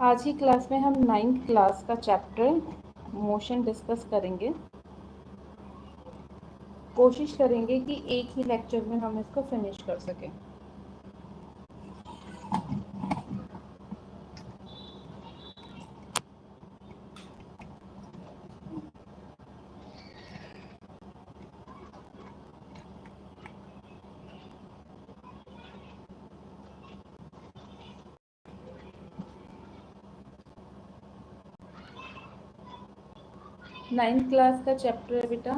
आज की क्लास में हम 9th क्लास का चैप्टर मोशन डिस्कस करेंगे। कोशिश करेंगे कि एक ही लेक्चर में हम इसको फिनिश कर सकें। नाइन्थ क्लास का चैप्टर है बेटा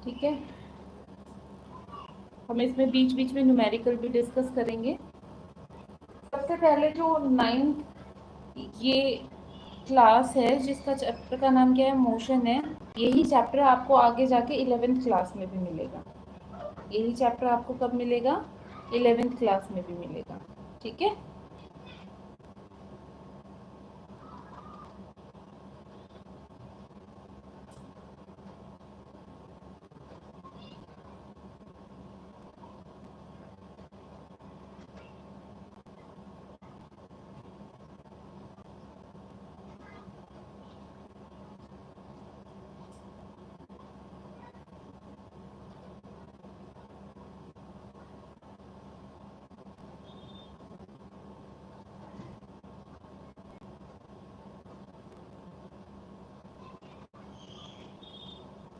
ठीक है। हम इसमें बीच बीच में न्यूमेरिकल भी डिस्कस करेंगे। सबसे पहले जो 9th ये क्लास है जिसका चैप्टर का नाम क्या है, मोशन है। यही चैप्टर आपको आगे जाके 11th क्लास में भी मिलेगा। यही चैप्टर आपको कब मिलेगा, 11th क्लास में भी मिलेगा। ठीक है।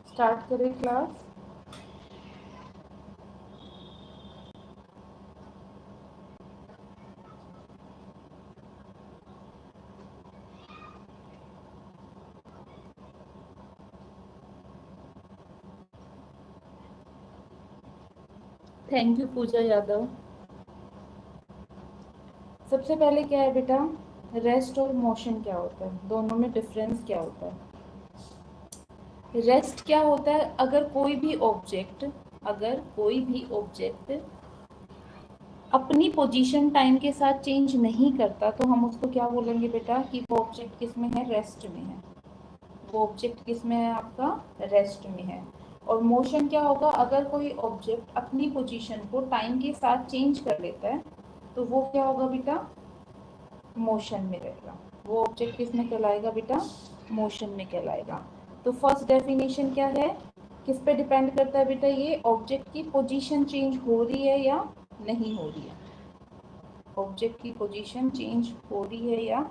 स्टार्ट करें क्लास। थैंक यू पूजा यादव। सबसे पहले क्या है बेटा, रेस्ट और मोशन क्या होता है, दोनों में डिफरेंस क्या होता है। रेस्ट क्या होता है, अगर कोई भी ऑब्जेक्ट अपनी पोजीशन टाइम के साथ चेंज नहीं करता तो हम उसको क्या बोलेंगे बेटा कि वो ऑब्जेक्ट किस में है, रेस्ट में है। वो ऑब्जेक्ट किस में है, आपका रेस्ट में है। और मोशन क्या होगा, अगर कोई ऑब्जेक्ट अपनी पोजीशन को टाइम के साथ चेंज कर लेता है तो वो क्या होगा बेटा, मोशन में रहेगा। वो ऑब्जेक्ट किस में कहलाएगा बेटा, मोशन में कहलाएगा। तो फर्स्ट डेफिनेशन क्या है, किस पे डिपेंड करता है बेटा, ये ऑब्जेक्ट की पोजीशन चेंज हो रही है या नहीं हो रही है। ऑब्जेक्ट की पोजीशन चेंज हो रही है या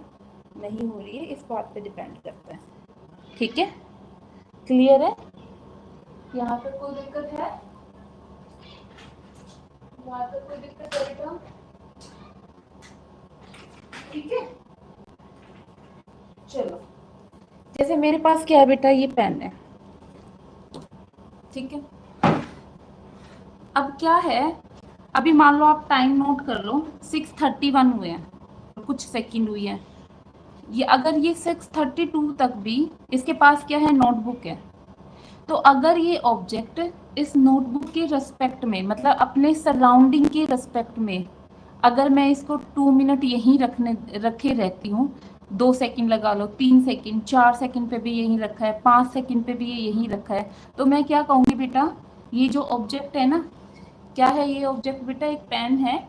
नहीं हो रही है, इस बात पे डिपेंड करता है। ठीक है, क्लियर है। यहाँ पे कोई दिक्कत है, यहाँ पे कोई दिक्कत है बेटा, ठीक है। चलो, जैसे मेरे पास क्या है बेटा, ये पेन है, ठीक है। अब क्या है, अभी मान लो आप टाइम नोट कर लो, 6:31 हुए हैं, कुछ सेकंड हुई है। ये अगर ये 6:32 तक भी इसके पास क्या है, नोटबुक है, तो अगर ये ऑब्जेक्ट इस नोटबुक के रेस्पेक्ट में, मतलब अपने सराउंडिंग के रेस्पेक्ट में, अगर मैं इसको 2 मिनट यहीं रखे रहती हूँ, 2 सेकंड लगा लो, 3 सेकंड, 4 सेकंड पे भी यहीं रखा है, 5 सेकंड पे भी ये यहीं रखा है, तो मैं क्या कहूँगी बेटा, ये जो ऑब्जेक्ट है ना, क्या है ये ऑब्जेक्ट बेटा, एक पेन है,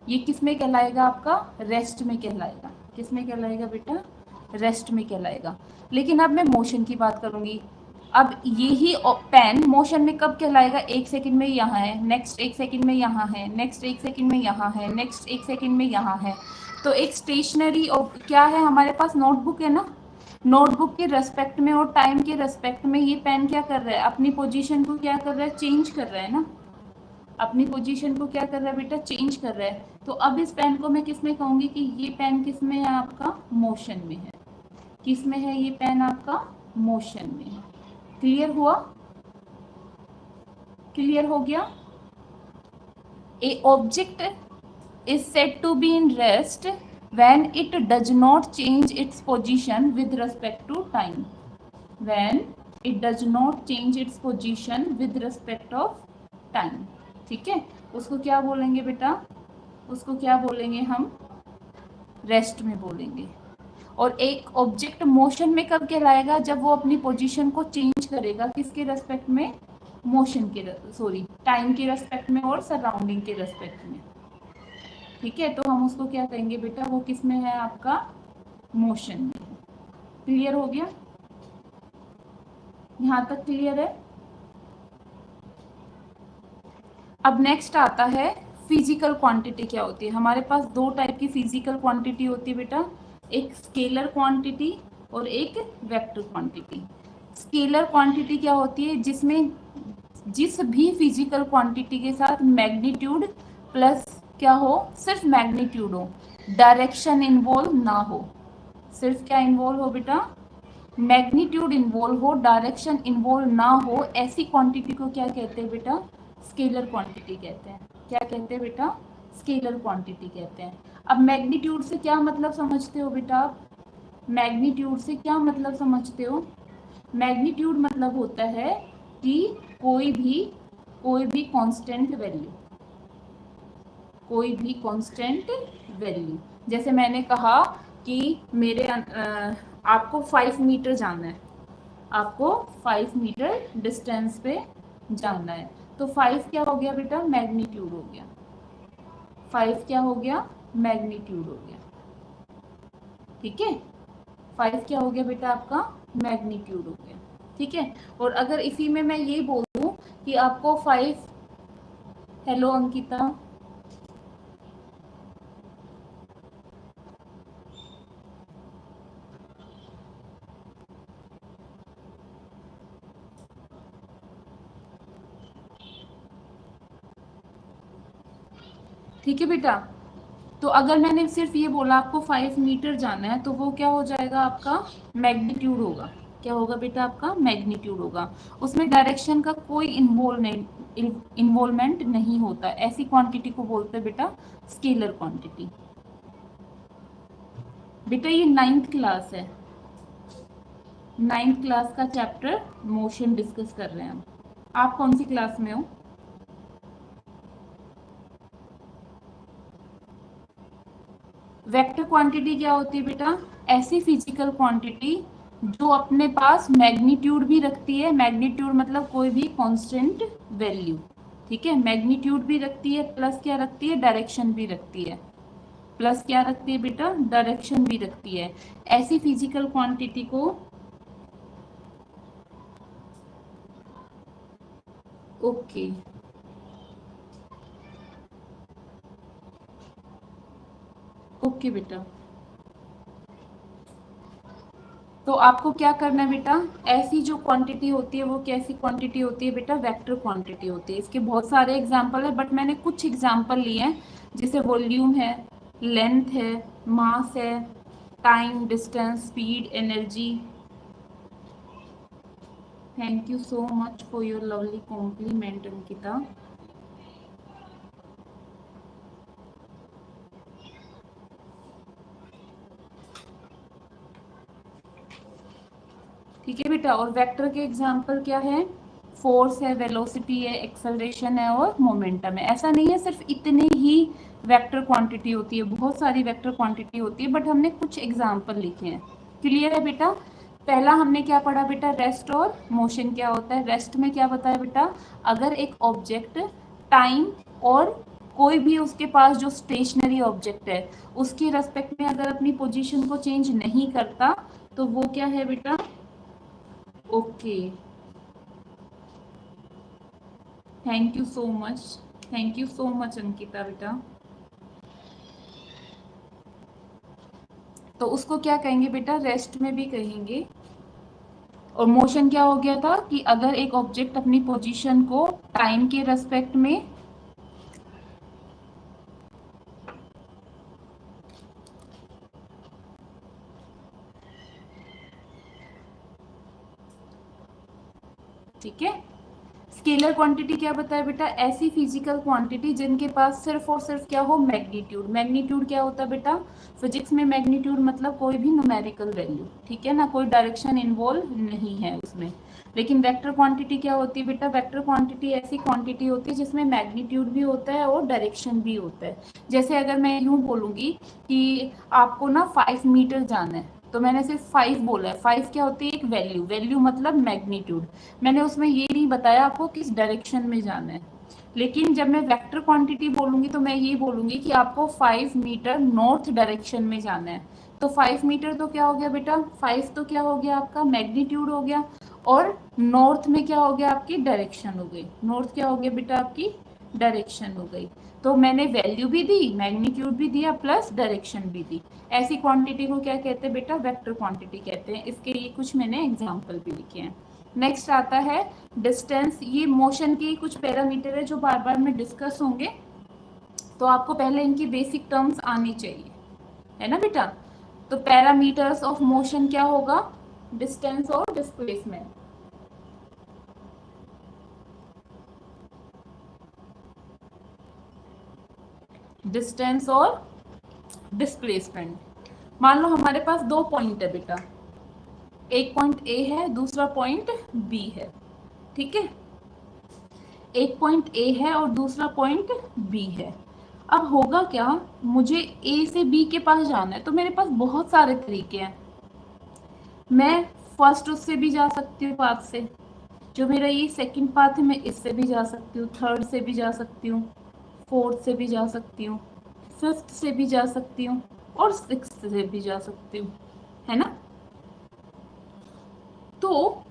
ये किस में कहलाएगा, आपका रेस्ट में कहलाएगा। किस में कहलाएगा बेटा, रेस्ट में कहलाएगा। लेकिन अब मैं मोशन की बात करूंगी। अब यही पेन मोशन में कब कहलाएगा, 1 सेकंड में यहाँ है, नेक्स्ट 1 सेकंड में यहाँ है, नेक्स्ट 1 सेकंड में यहाँ है, नेक्स्ट 1 सेकंड में यहाँ है। तो एक स्टेशनरी और क्या है, हमारे पास नोटबुक है ना, नोटबुक के रेस्पेक्ट में और टाइम के रेस्पेक्ट में ये पेन क्या कर रहा है, अपनी पोजीशन को क्या कर रहा है, चेंज कर रहा है ना, अपनी पोजीशन को क्या कर रहा है बेटा, चेंज कर रहा है। तो अब इस पेन को मैं किस में कहूँगी कि ये पेन किस में है, आपका मोशन में है। किस में है ये पेन, आपका मोशन में है। क्लियर हुआ, क्लियर हो गया। ए object is said to be in rest when it does not change its position with respect to time. When it does not change its position with respect of time. ठीक है, उसको क्या बोलेंगे बेटा, उसको क्या बोलेंगे हम, रेस्ट में बोलेंगे। और एक ऑब्जेक्ट मोशन में कब कहलाएगा, जब वो अपनी पोजीशन को चेंज करेगा, किसके रेस्पेक्ट में, मोशन के, सॉरी टाइम के रेस्पेक्ट में और सराउंडिंग के रेस्पेक्ट में। ठीक है, तो हम उसको क्या कहेंगे बेटा, वो किस में है आपका, मोशन में। क्लियर हो गया, यहाँ तक क्लियर है। अब नेक्स्ट आता है फिजिकल क्वांटिटी क्या होती है। हमारे पास दो टाइप की फिजिकल क्वांटिटी होती है बेटा, एक स्केलर क्वांटिटी और एक वेक्टर क्वांटिटी। स्केलर क्वांटिटी क्या होती है, जिसमें जिस भी फिजिकल क्वांटिटी के साथ मैग्नीट्यूड प्लस क्या हो, सिर्फ मैग्नीट्यूड हो, डायरेक्शन इन्वॉल्व ना हो। सिर्फ क्या इन्वॉल्व हो बेटा, मैग्नीट्यूड इन्वॉल्व हो, डायरेक्शन इन्वॉल्व ना हो, ऐसी क्वांटिटी को क्या कहते हैं बेटा, स्केलर क्वांटिटी कहते हैं। क्या कहते हैं बेटा, स्केलर क्वांटिटी कहते हैं। अब मैग्नीट्यूड से क्या मतलब समझते हो बेटा आप, मैग्नीट्यूड से क्या मतलब समझते हो, मैग्नीट्यूड मतलब होता है कि कोई भी कांस्टेंट वैल्यू, कोई भी कांस्टेंट वैल्यू। जैसे मैंने कहा कि आपको 5 मीटर जाना है, आपको 5 मीटर डिस्टेंस पे जाना है, तो 5 क्या हो गया बेटा, मैग्नीट्यूड हो गया। 5 क्या हो गया, मैग्नीट्यूड हो गया। ठीक है, 5 क्या हो गया बेटा आपका, मैग्नीट्यूड हो गया। ठीक है, और अगर इसी में मैं ये बोल दूं कि आपको 5, हेलो अंकिता, ठीक है बेटा, तो अगर मैंने सिर्फ ये बोला आपको 5 मीटर जाना है, तो वो क्या हो जाएगा आपका, मैग्नीट्यूड होगा। क्या होगा बेटा आपका, मैग्नीट्यूड होगा। उसमें डायरेक्शन का कोई इन्वॉल्वमेंट नहीं होता, ऐसी क्वांटिटी को बोलते हैं बेटा स्केलर क्वांटिटी। बेटा ये 9th क्लास है, 9th क्लास का चैप्टर मोशन डिस्कस कर रहे हैं हम। आप कौन सी क्लास में हो, वेक्टर क्वांटिटी क्या होती है बेटा, ऐसी फिजिकल क्वांटिटी जो अपने पास मैग्नीट्यूड भी रखती है, मैग्नीट्यूड मतलब कोई भी कांस्टेंट वैल्यू। ठीक है, मैग्नीट्यूड भी रखती है, प्लस क्या रखती है, डायरेक्शन भी रखती है, प्लस क्या रखती है बेटा, डायरेक्शन भी रखती है। ऐसी फिजिकल क्वांटिटी को, ओके, ओके बेटा, तो आपको क्या करना है बेटा, ऐसी जो क्वांटिटी होती है वो कैसी क्वांटिटी होती है बेटा, वेक्टर क्वांटिटी होती है। इसके बहुत सारे एग्जाम्पल है, बट मैंने कुछ एग्जाम्पल लिए हैं, जैसे वॉल्यूम है, लेंथ है, मास है, time, distance, speed, energy. Thank you so much for your lovely complement Ankita. ठीक है बेटा, और वेक्टर के एग्जाम्पल क्या है, फोर्स है, वेलोसिटी है, एक्सेलरेशन है और मोमेंटम है। ऐसा नहीं है सिर्फ इतने ही वेक्टर क्वांटिटी होती है, बहुत सारी वेक्टर क्वांटिटी होती है, बट हमने कुछ एग्जाम्पल लिखे हैं। क्लियर है बेटा, पहला हमने क्या पढ़ा बेटा, रेस्ट और मोशन क्या होता है। रेस्ट में क्या बताया बेटा, अगर एक ऑब्जेक्ट टाइम और कोई भी उसके पास जो स्टेशनरी ऑब्जेक्ट है उसके रेस्पेक्ट में अगर अपनी पोजीशन को चेंज नहीं करता, तो वो क्या है बेटा, okay, thank you so much, thank you so much Ankita बेटा। तो उसको क्या कहेंगे बेटा, रेस्ट में भी कहेंगे। और मोशन क्या हो गया था कि अगर एक ऑब्जेक्ट अपनी पोजीशन को टाइम के रेस्पेक्ट में, ठीक है, स्केलर क्वांटिटी क्या बताया बेटा? ऐसी फिजिकल क्वांटिटी जिनके पास सिर्फ और सिर्फ क्या हो? मैग्नीट्यूड। मैग्नीट्यूड क्या होता है बेटा? फिजिक्स में मैग्नीट्यूड मतलब कोई भी न्यूमेरिकल वैल्यू, ठीक है ना, कोई डायरेक्शन इन्वॉल्व नहीं है उसमें। लेकिन वेक्टर क्वांटिटी क्या होती है बेटा? वेक्टर क्वांटिटी ऐसी क्वांटिटी होती है जिसमें मैग्नीट्यूड भी होता है और डायरेक्शन भी होता है। जैसे अगर मैं यूँ बोलूँगी कि आपको ना 5 मीटर जाना है, तो मैंने सिर्फ 5 बोला है। 5 क्या होती है? एक वैल्यू। वैल्यू मतलब मैग्नीट्यूड। मैंने उसमें ये नहीं बताया आपको किस डायरेक्शन में जाना है। लेकिन जब मैं वेक्टर क्वांटिटी बोलूँगी तो मैं ये बोलूँगी कि आपको 5 मीटर नॉर्थ डायरेक्शन में जाना है। तो 5 मीटर तो क्या हो गया बेटा? 5 तो क्या हो गया आपका? मैग्नीट्यूड हो गया। और नॉर्थ में क्या हो गया? आपकी डायरेक्शन हो गई। नॉर्थ क्या हो गया बेटा? आपकी डायरेक्शन हो गई। तो मैंने वैल्यू भी दी, मैग्नीट्यूड भी दिया, प्लस डायरेक्शन भी दी। ऐसी क्वांटिटी को क्या कहते हैं बेटा? वेक्टर क्वांटिटी कहते हैं। इसके लिए कुछ मैंने एग्जाम्पल भी लिखे हैं। नेक्स्ट आता है डिस्टेंस। ये मोशन के कुछ पैरामीटर है जो बार बार में डिस्कस होंगे, तो आपको पहले इनकी बेसिक टर्म्स आनी चाहिए, है ना बेटा? तो पैरामीटर्स ऑफ मोशन क्या होगा? डिस्टेंस और डिस्प्लेसमेंट। डिस्टेंस और डिस्प्लेसमेंट। मान लो हमारे पास 2 पॉइंट है बेटा, एक पॉइंट ए है, दूसरा पॉइंट बी है, ठीक है? एक पॉइंट ए है और दूसरा पॉइंट बी है। अब होगा क्या? मुझे ए से बी के पास जाना है, तो मेरे पास बहुत सारे तरीके हैं। मैं फर्स्ट उससे भी जा सकती हूँ पाथ से, जो मेरा ये सेकंड पाथ है मैं इससे भी जा सकती हूँ, थर्ड से भी जा सकती हूँ, फोर्थ से भी जा सकती हूँ, फिफ्थ से भी जा सकती हूँ और सिक्स्थ से भी जा सकती हूँ, है ना? तो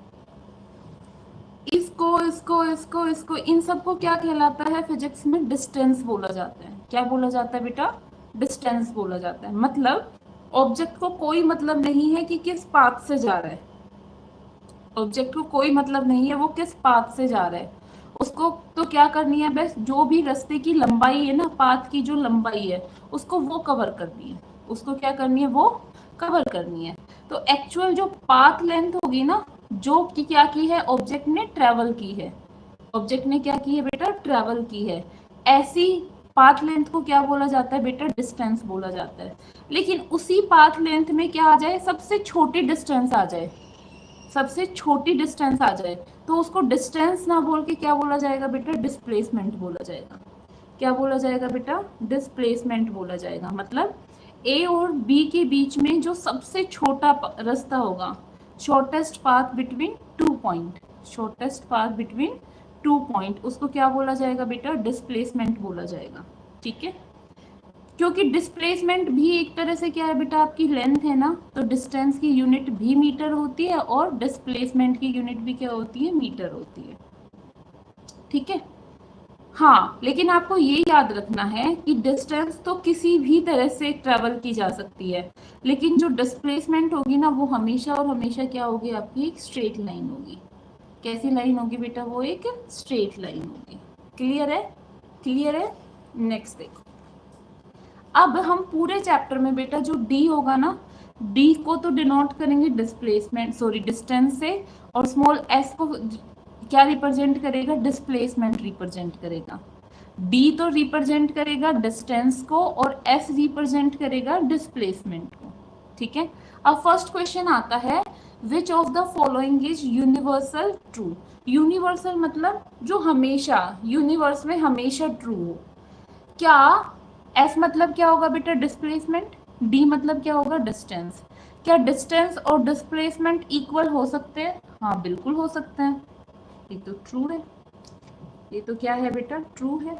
इसको इन सबको क्या कहलाता है फिजिक्स में? डिस्टेंस बोला जाता है। क्या बोला जाता है बेटा? डिस्टेंस बोला जाता है। मतलब ऑब्जेक्ट को कोई मतलब नहीं है कि किस पाथ से जा रहा है। ऑब्जेक्ट को कोई मतलब नहीं है वो किस पाथ से जा रहा है। उसको तो क्या करनी है बस, जो भी रास्ते की लंबाई है ना, पाथ की जो लंबाई है उसको वो कवर करनी है। उसको क्या करनी है? वो कवर करनी है। तो एक्चुअल जो पाथ लेंथ होगी ना, जो कि क्या की है ऑब्जेक्ट ने? ट्रेवल की है। ऑब्जेक्ट ने क्या की है बेटा? ट्रेवल की है। ऐसी पाथ लेंथ को क्या बोला जाता है बेटा? डिस्टेंस बोला जाता है। लेकिन उसी पाथ लेंथ में क्या आ जाए? सबसे छोटी डिस्टेंस आ जाए, सबसे छोटी डिस्टेंस आ जाए, तो उसको डिस्टेंस ना बोल के क्या बोला जाएगा बेटा? डिस्प्लेसमेंट बोला जाएगा। क्या बोला जाएगा बेटा? डिस्प्लेसमेंट बोला जाएगा। मतलब ए और बी के बीच में जो सबसे छोटा रास्ता होगा, shortest path between 2 point, shortest path between 2 point, उसको क्या बोला जाएगा बेटा? डिस्प्लेसमेंट बोला जाएगा, ठीक है? क्योंकि डिस्प्लेसमेंट भी एक तरह से क्या है बेटा? आपकी लेंथ है ना, तो डिस्टेंस की यूनिट भी मीटर होती है और डिस्प्लेसमेंट की यूनिट भी क्या होती है? मीटर होती है, ठीक है? हाँ, लेकिन आपको ये याद रखना है कि डिस्टेंस तो किसी भी तरह से ट्रेवल की जा सकती है, लेकिन जो डिस्प्लेसमेंट होगी ना वो हमेशा और हमेशा क्या होगी? आपकी एक स्ट्रेट लाइन होगी। कैसी लाइन होगी बेटा? वो एक स्ट्रेट लाइन होगी। क्लियर है? क्लियर है? नेक्स्ट देखो। अब हम पूरे चैप्टर में बेटा जो डी होगा ना, डी को तो डिनोट करेंगे डिस्प्लेसमेंट, सॉरी डिस्टेंस से, और स्मॉल एस को क्या रिप्रेजेंट करेगा? डिस्प्लेसमेंट रिप्रेजेंट करेगा। डी तो रिप्रेजेंट करेगा डिस्टेंस को और एस रिप्रेजेंट करेगा डिस्प्लेसमेंट को, ठीक है? अब फर्स्ट क्वेश्चन आता है, which of the following is universal true? Universal मतलब जो हमेशा, यूनिवर्स में हमेशा ट्रू हो। क्या एस मतलब क्या होगा बेटा? डिस्प्लेसमेंट। डी मतलब क्या होगा? डिस्टेंस। क्या डिस्टेंस और डिस्प्लेसमेंट इक्वल हो सकते हैं? हाँ बिल्कुल हो सकते हैं। ये तो ट्रू है, ये तो क्या है बेटा? ट्रू है।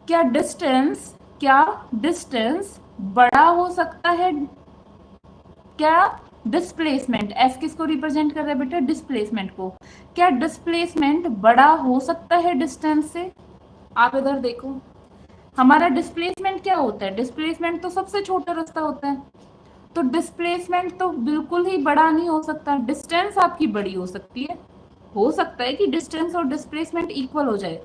क्या डिस्टेंस बड़ा हो सकता है? क्या डिस्प्लेसमेंट, एस किसको रिप्रेजेंट कर रहा है बेटा? डिस्प्लेसमेंट को। क्या डिस्प्लेसमेंट बड़ा हो सकता है डिस्टेंस से? आप इधर देखो, हमारा डिस्प्लेसमेंट क्या होता है? डिस्प्लेसमेंट तो सबसे छोटा रास्ता होता है, तो डिस्प्लेसमेंट तो बिल्कुल ही बड़ा नहीं हो सकता। डिस्टेंस आपकी बड़ी हो सकती है, हो सकता है कि डिस्टेंस और डिस्प्लेसमेंट इक्वल हो जाए,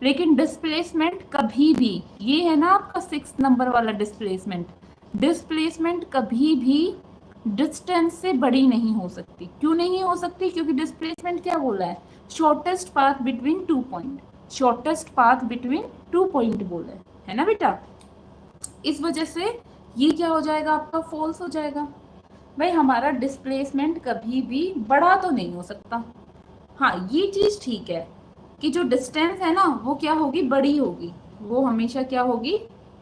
लेकिन डिस्प्लेसमेंट कभी भी, ये है ना आपका 6 नंबर वाला डिस्प्लेसमेंट, डिस्प्लेसमेंट कभी भी डिस्टेंस से बड़ी नहीं हो सकती। क्यों नहीं हो सकती? क्योंकि डिस्प्लेसमेंट क्या बोला है? Shortest path between 2 point, shortest path between 2 point बोला है ना बेटा। इस वजह से ये क्या हो जाएगा आपका, फॉल्स हो जाएगा। भाई हमारा डिस्प्लेसमेंट कभी भी बड़ा तो नहीं हो सकता। हाँ ये चीज ठीक है कि जो डिस्टेंस है ना वो क्या होगी, बड़ी होगी, वो हमेशा क्या होगी,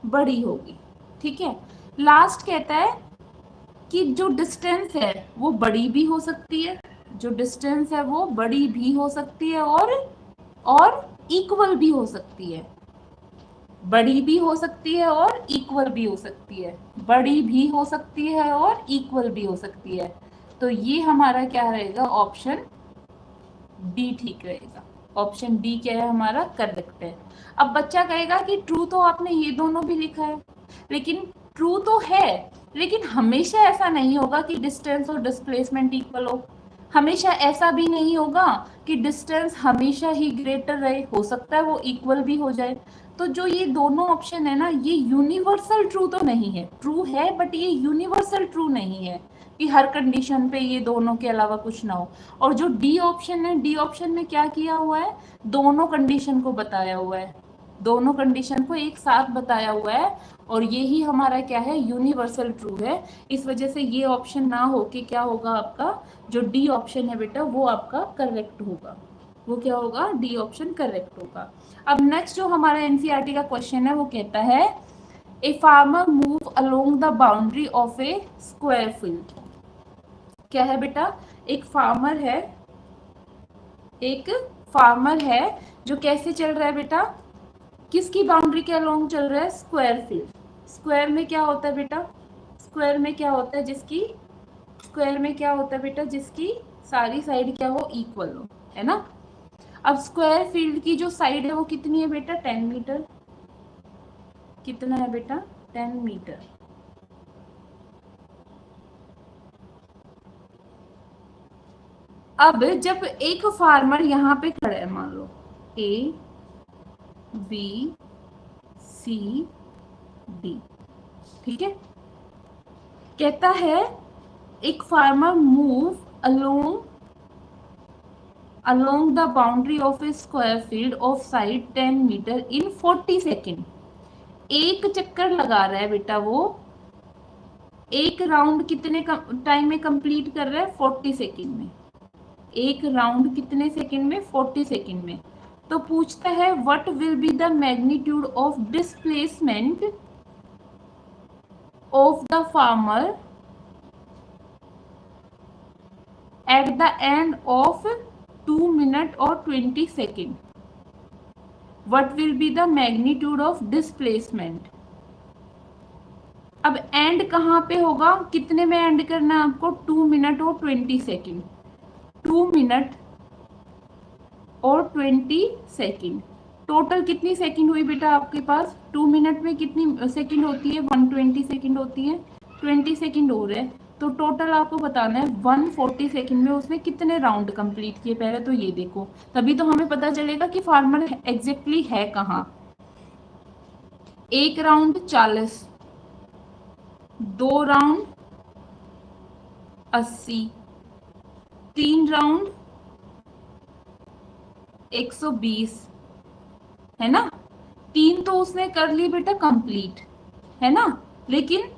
बड़ी होगी। ठीक है, लास्ट कहता है कि जो डिस्टेंस है वो बड़ी भी हो सकती है, जो डिस्टेंस है वो बड़ी भी हो सकती है और इक्वल भी हो सकती है, बड़ी भी हो सकती है और इक्वल भी हो सकती है, बड़ी भी हो सकती है और इक्वल भी हो सकती है। तो ये हमारा क्या रहेगा, ऑप्शन डी ठीक रहेगा। ऑप्शन डी क्या है हमारा, करेक्ट है। अब बच्चा कहेगा कि ट्रू तो आपने ये दोनों भी लिखा है, लेकिन ट्रू तो है, लेकिन हमेशा ऐसा नहीं होगा कि डिस्टेंस और डिस्प्लेसमेंट इक्वल हो, हमेशा ऐसा भी नहीं होगा कि डिस्टेंस हमेशा ही ग्रेटर रहे, हो सकता है वो इक्वल भी हो जाए। तो जो ये दोनों ऑप्शन है ना, ये यूनिवर्सल ट्रू तो नहीं है, ट्रू है बट ये यूनिवर्सल ट्रू नहीं है कि हर कंडीशन पे ये दोनों के अलावा कुछ ना हो। और जो डी ऑप्शन है, डी ऑप्शन में क्या किया हुआ है, दोनों कंडीशन को बताया हुआ है, दोनों कंडीशन को एक साथ बताया हुआ है, और यही हमारा क्या है, यूनिवर्सल ट्रू है। इस वजह से ये ऑप्शन ना हो के क्या होगा आपका, जो डी ऑप्शन है बेटा वो आपका करेक्ट होगा, वो क्या होगा, डी ऑप्शन करेक्ट होगा। अब नेक्स्ट जो हमारा एनसीईआरटी का क्वेश्चन है वो कहता है a farmer move along the boundary of A square field. क्या है बेटा, एक फार्मर है, एक फार्मर है जो कैसे चल रहा है बेटा, किसकी बाउंड्री के अलोंग चल रहा है, स्क्वायर फील्ड। स्क्वायर में क्या होता है बेटा, स्क्वायर में क्या होता है, जिसकी, स्क्वायर में क्या होता है बेटा, जिसकी सारी साइड क्या हो, इक्वल हो, है ना। अब स्क्वायर फील्ड की जो साइड है वो कितनी है बेटा, 10 मीटर। कितना है बेटा, 10 मीटर। अब जब एक फार्मर यहाँ पे खड़ा है, मान लो ए बी सी डी, ठीक है, कहता है एक farmer move along the boundary of a square field of side 10 metre in 40 second. एक चक्कर लगा रहा है बेटा वो, एक राउंड कितने टाइम में कंप्लीट कर रहा है, 40 सेकेंड में। एक राउंड कितने सेकेंड में, 40 सेकेंड में। तो पूछता है what will be the magnitude of displacement of the farmer at the end of 2 minute और 20 second. What will be the magnitude of displacement. अब एंड कहाँ पे होगा, कितने में एंड करना है आपको, 2 मिनट और 20 सेकेंड। 2 मिनट और 20 सेकेंड, टोटल कितनी सेकेंड हुई बेटा आपके पास, 2 मिनट में कितनी सेकेंड होती है, 120 सेकेंड होती है, 20 सेकेंड हो रहे हैं, तो टोटल आपको बताना है 140 सेकेंड में उसने कितने राउंड कंप्लीट किए। पहले तो ये देखो, तभी तो हमें पता चलेगा कि फार्मर एग्जैक्टली है कहाँ। एक राउंड 40, 2 राउंड 80, 3 राउंड 120, है ना। 3 तो उसने कर ली बेटा कंप्लीट, है ना, लेकिन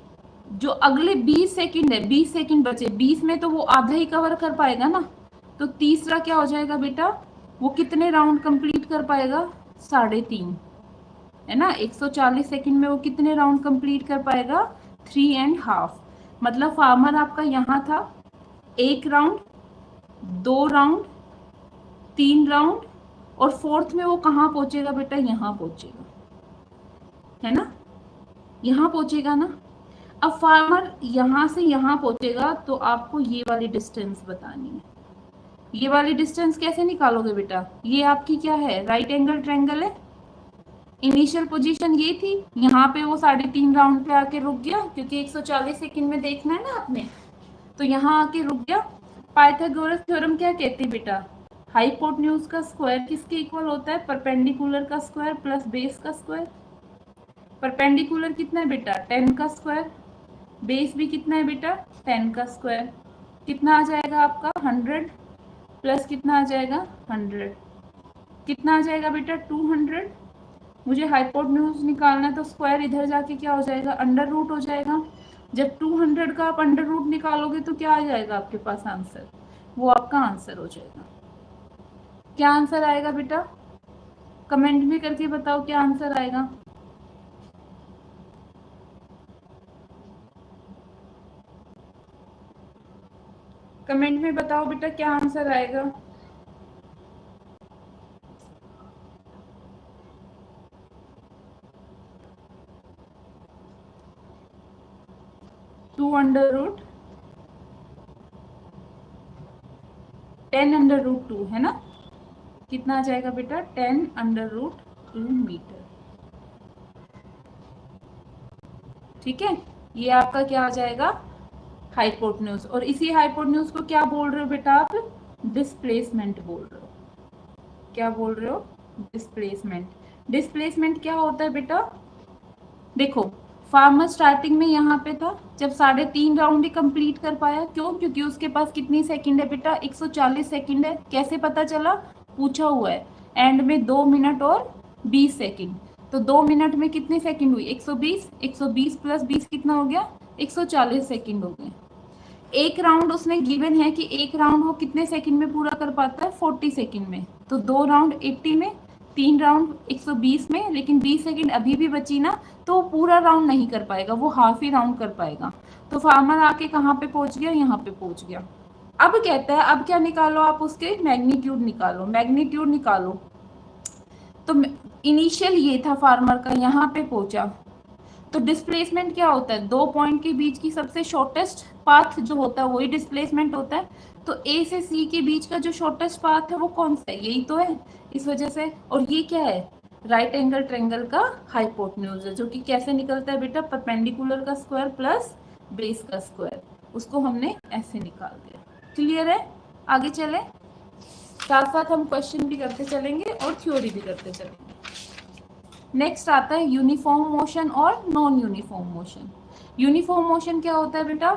जो अगले 20 सेकंड है, 20 सेकंड बचे, 20 में तो वो आधा ही कवर कर पाएगा ना। तो तीसरा क्या हो जाएगा बेटा, वो कितने राउंड कंप्लीट कर पाएगा, 3.5, है ना। 140 सेकंड में वो कितने राउंड कंप्लीट कर पाएगा, 3.5। मतलब फार्मर आपका यहाँ था, 1 राउंड, 2 राउंड, 3 राउंड, और 4th में वो कहाँ पहुंचेगा बेटा, यहाँ पहुंचेगा, है ना, यहाँ पहुंचेगा ना। अब फार्मर यहाँ से यहाँ पहुंचेगा, तो आपको ये वाली डिस्टेंस बतानी है। ये वाली डिस्टेंस कैसे निकालोगे बेटा, ये आपकी क्या है, राइट एंगल ट्रायंगल है। इनिशियल पोजीशन ये थी, यहाँ पे वो 3.5 राउंड पे आके रुक गया, क्योंकि 140 सेकंड में देखना है ना आपने, तो यहाँ आके रुक गया। पाइथागोरस थ्योरम क्या कहती है बेटा, हाइपोटेन्यूज का स्क्वायर किसके इक्वल होता है, परपेंडिकुलर का स्क्वायर प्लस बेस का स्क्वायर। परपेंडिकुलर कितना है बेटा, 10 का स्क्वायर, बेस भी कितना है बेटा, 10 का स्क्वायर, कितना आ जाएगा आपका 100। प्लस कितना आ जाएगा 100, कितना आ जाएगा बेटा 200। मुझे हाइपोटेन्यूज निकालना है तो स्क्वायर इधर जाके क्या हो जाएगा अंडर रूट हो जाएगा। जब 200 का आप अंडर रूट निकालोगे तो क्या आ जाएगा आपके पास आंसर, वो आपका आंसर हो जाएगा। क्या आंसर आएगा बेटा, कमेंट में करके बताओ क्या आंसर आएगा। कमेंट में बताओ बेटा क्या आंसर आएगा। Two under root 10 under root 2 है ना, कितना आ जाएगा बेटा 10 अंडर रूट 2 मीटर। ठीक है, ये आपका क्या आ जाएगा हाइपोटेन्यूज। और इसी हाइपोटेन्यूज को क्या बोल रहे हो बेटा आप, डिस्प्लेसमेंट बोल रहे हो। क्या बोल रहे हो, डिस्प्लेसमेंट। डिस्प्लेसमेंट क्या होता है बेटा, देखो फार्मर स्टार्टिंग में यहाँ पे था, जब 3.5 राउंड ही कंप्लीट कर पाया, क्यों, क्योंकि उसके पास कितनी सेकंड है बेटा 140 सेकंड है। कैसे पता चला, पूछा हुआ है। एंड में 2 मिनट और 20 सेकंड, तो 2 मिनट में कितनी सेकंड हुई 120, 120 प्लस 20 कितना हो गया 140 सेकंड हो गए। एक राउंड उसने गिवन है कि एक राउंड वो कितने सेकंड में पूरा कर पाता है 40 सेकंड में, तो 2 राउंड 80 में, 3 राउंड 120 में, लेकिन 20 सेकंड अभी भी बची ना, तो वो पूरा राउंड नहीं कर पाएगा, वो हाफ ही राउंड कर पाएगा। तो फार्मर आके कहाँ पे पहुंच गया, यहाँ पे पहुंच गया। अब कहता है अब क्या निकालो आप, उसके मैग्नीट्यूड निकालो, मैग्नीट्यूड निकालो। तो इनिशियल ये था फार्मर का, यहाँ पे पहुंचा। तो डिस्प्लेसमेंट क्या होता है, 2 पॉइंट के बीच की सबसे शॉर्टेस्ट पाथ जो होता है वही डिस्प्लेसमेंट होता है। तो ए से सी के बीच का जो शॉर्टेस्ट पाथ है वो कौन सा है, यही तो है, इस वजह से। और ये क्या है, राइट एंगल ट्रायंगल का हाइपोटेन्यूज है, जो कि कैसे निकलता है बेटा, परपेंडिकुलर का स्क्वायर प्लस बेस का स्क्वायर, उसको हमने ऐसे निकाल दिया। क्लियर है, आगे चले, साथ साथ हम क्वेश्चन भी करते चलेंगे और थ्योरी भी करते चलेंगे। नेक्स्ट आता है यूनिफॉर्म मोशन और non uniform motion. Uniform motion क्या होता है बेटा,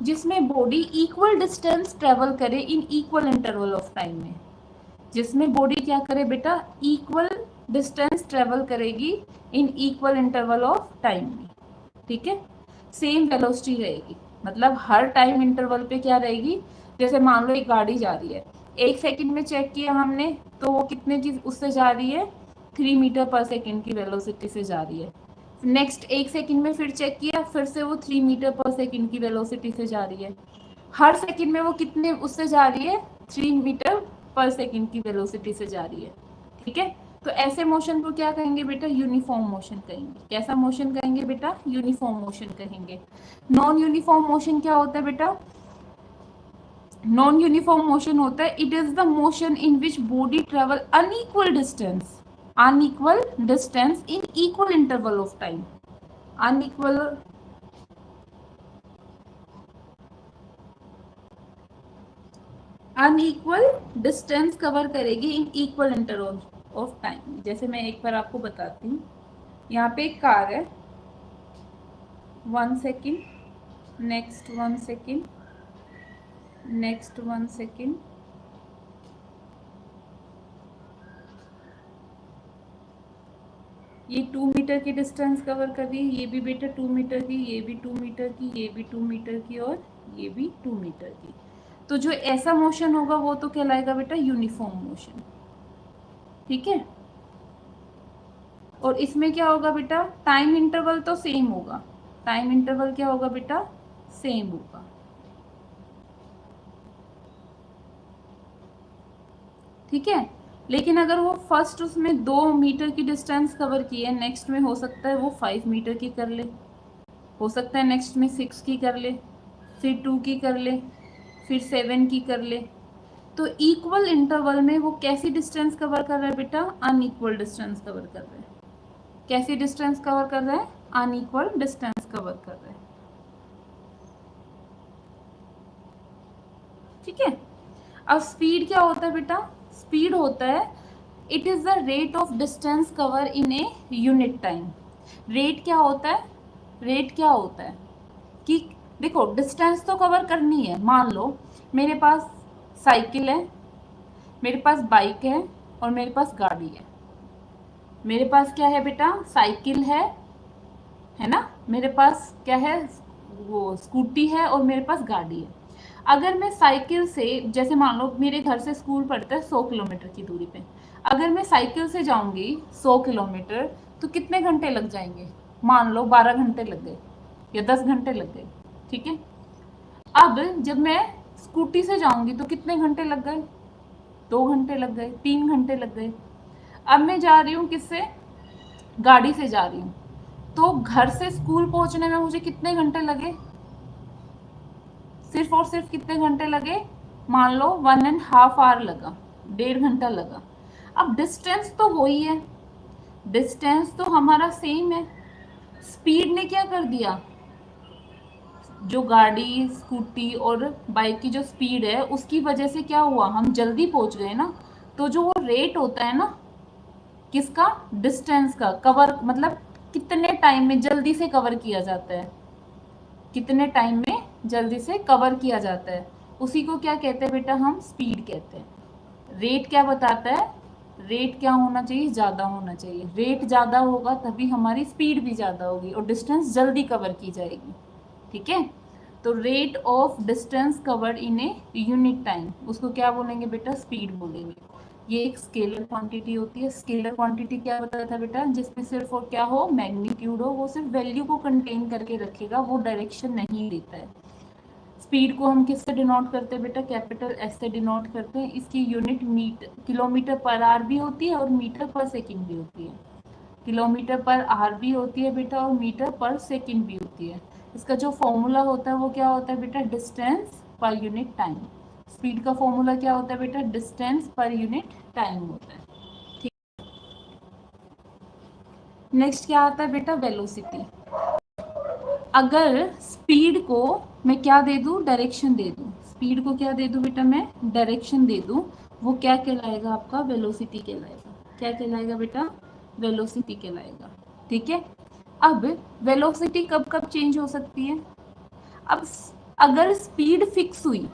जिसमें बॉडी इक्वल डिस्टेंस ट्रेवल करे इन इक्वल इंटरवल ऑफ टाइम में। जिसमें बॉडी क्या करे बेटा, इक्वल डिस्टेंस ट्रेवल करेगी in equal interval of time में। ठीक है, सेम वेलोसिटी रहेगी, मतलब हर टाइम इंटरवल पे क्या रहेगी, जैसे मान लो एक गाड़ी जा रही है, 1 सेकंड में चेक किया हमने, तो वो कितने की उससे जा रही है 3 मीटर पर सेकंड की वेलोसिटी से जा रही है। नेक्स्ट 1 सेकंड में फिर चेक किया, फिर से वो 3 मीटर पर सेकंड की वेलोसिटी से जा रही है। हर सेकंड में वो कितने उससे जा रही है 3 मीटर पर सेकंड की वेलोसिटी से जा रही है। ठीक है, तो ऐसे मोशन को क्या कहेंगे बेटा, यूनिफॉर्म मोशन कहेंगे। कैसा मोशन कहेंगे बेटा, यूनिफॉर्म मोशन कहेंगे। नॉन यूनिफॉर्म मोशन क्या होता है बेटा, नॉन यूनिफॉर्म मोशन होता है, it is the motion in which body travel unequal distance in equal interval of time। Unequal distance cover करेगी in equal interval of time. जैसे मैं एक बार आपको बताती हूँ, यहाँ पे एक कार है, 1 second, next 1 second, next 1 second, ये 2 मीटर की डिस्टेंस कवर कर रही है, ये भी बेटा 2 मीटर की, ये भी 2 मीटर की, ये भी 2 मीटर की, और ये भी 2 मीटर की। तो जो ऐसा मोशन होगा वो तो कहलाएगा बेटा यूनिफॉर्म मोशन। ठीक है, और इसमें क्या होगा बेटा, टाइम इंटरवल तो सेम होगा, टाइम इंटरवल क्या होगा बेटा, सेम होगा। ठीक है, लेकिन अगर वो फर्स्ट उसमें 2 मीटर की डिस्टेंस कवर की है, नेक्स्ट में हो सकता है वो 5 मीटर की कर ले, हो सकता है नेक्स्ट में 6 की कर ले, फिर 2 की कर ले, फिर 7 की कर ले। तो इक्वल इंटरवल में वो कैसी डिस्टेंस कवर कर रहा है बेटा, अनइक्वल डिस्टेंस कवर कर रहा है। कैसी डिस्टेंस कवर कर रहा है, अनइक्वल डिस्टेंस कवर कर रहा है। ठीक है, अब स्पीड क्या होता है बेटा, स्पीड होता है, it is the rate of distance cover in a unit time. Rate क्या होता है, रेट क्या होता है कि देखो डिस्टेंस तो कवर करनी है। मान लो मेरे पास साइकिल है, मेरे पास बाइक है और मेरे पास गाड़ी है। मेरे पास क्या है बेटा, साइकिल है ना, मेरे पास क्या है, वो स्कूटी है और मेरे पास गाड़ी है। अगर मैं साइकिल से, जैसे मान लो मेरे घर से स्कूल पड़ता है 100 किलोमीटर की दूरी पे, अगर मैं साइकिल से जाऊंगी 100 किलोमीटर तो कितने घंटे लग जाएंगे, मान लो 12 घंटे लग गए या 10 घंटे लग गए, ठीक है। अब जब मैं स्कूटी से जाऊंगी तो कितने घंटे लग गए, 2 घंटे लग गए, 3 घंटे लग गए। अब मैं जा रही हूँ किससे, गाड़ी से जा रही हूँ, तो घर से स्कूल पहुंचने में मुझे कितने घंटे लगे, सिर्फ और सिर्फ कितने घंटे लगे, मान लो 1.5 आवर लगा, 1.5 घंटा लगा। अब डिस्टेंस तो वही है, डिस्टेंस तो हमारा सेम है। स्पीड ने क्या कर दिया, जो गाड़ी स्कूटी और बाइक की जो स्पीड है उसकी वजह से क्या हुआ, हम जल्दी पहुंच गए ना। तो जो वो रेट होता है ना, किसका, डिस्टेंस का, कवर मतलब कितने टाइम में जल्दी से कवर किया जाता है, कितने टाइम में जल्दी से कवर किया जाता है, उसी को क्या कहते हैं बेटा, हम स्पीड कहते हैं। रेट क्या बताता है, रेट क्या होना चाहिए, ज़्यादा होना चाहिए। रेट ज़्यादा होगा तभी हमारी स्पीड भी ज़्यादा होगी और डिस्टेंस जल्दी कवर की जाएगी, ठीक है। तो rate of distance covered in a unit time, उसको क्या बोलेंगे बेटा, स्पीड बोलेंगे। ये एक स्केलर क्वांटिटी होती है। स्केलर क्वांटिटी क्या बताया था बेटा, जिसमें सिर्फ और क्या हो, मैग्नीट्यूड हो, वो सिर्फ वैल्यू को कंटेन करके रखेगा, वो डायरेक्शन नहीं देता है। स्पीड को हम किससे डिनोट करते हैं बेटा, कैपिटल एस से डिनोट करते हैं। इसकी यूनिट किलोमीटर पर आवर भी होती है और मीटर पर सेकंड भी होती है। किलोमीटर पर आवर भी होती है बेटा और मीटर पर सेकंड भी होती है। इसका जो फॉर्मूला होता है वो क्या होता है बेटा, distance per unit time. Speed का फॉर्मूला क्या होता है बेटा, डिस्टेंस पर यूनिट टाइम होता है, ठीक। नेक्स्ट क्या आता है बेटा, वेलोसिटी। अगर स्पीड को मैं क्या दे दूं, डायरेक्शन दे दूं, स्पीड को क्या दे दूं बेटा, मैं डायरेक्शन दे दूं, वो क्या कहलाएगा आपका, वेलोसिटी कहलाएगा। क्या कहलाएगा बेटा, वेलोसिटी कहलाएगा, ठीक है। अब वेलोसिटी कब कब चेंज हो सकती है, अब अगर स्पीड फिक्स हुई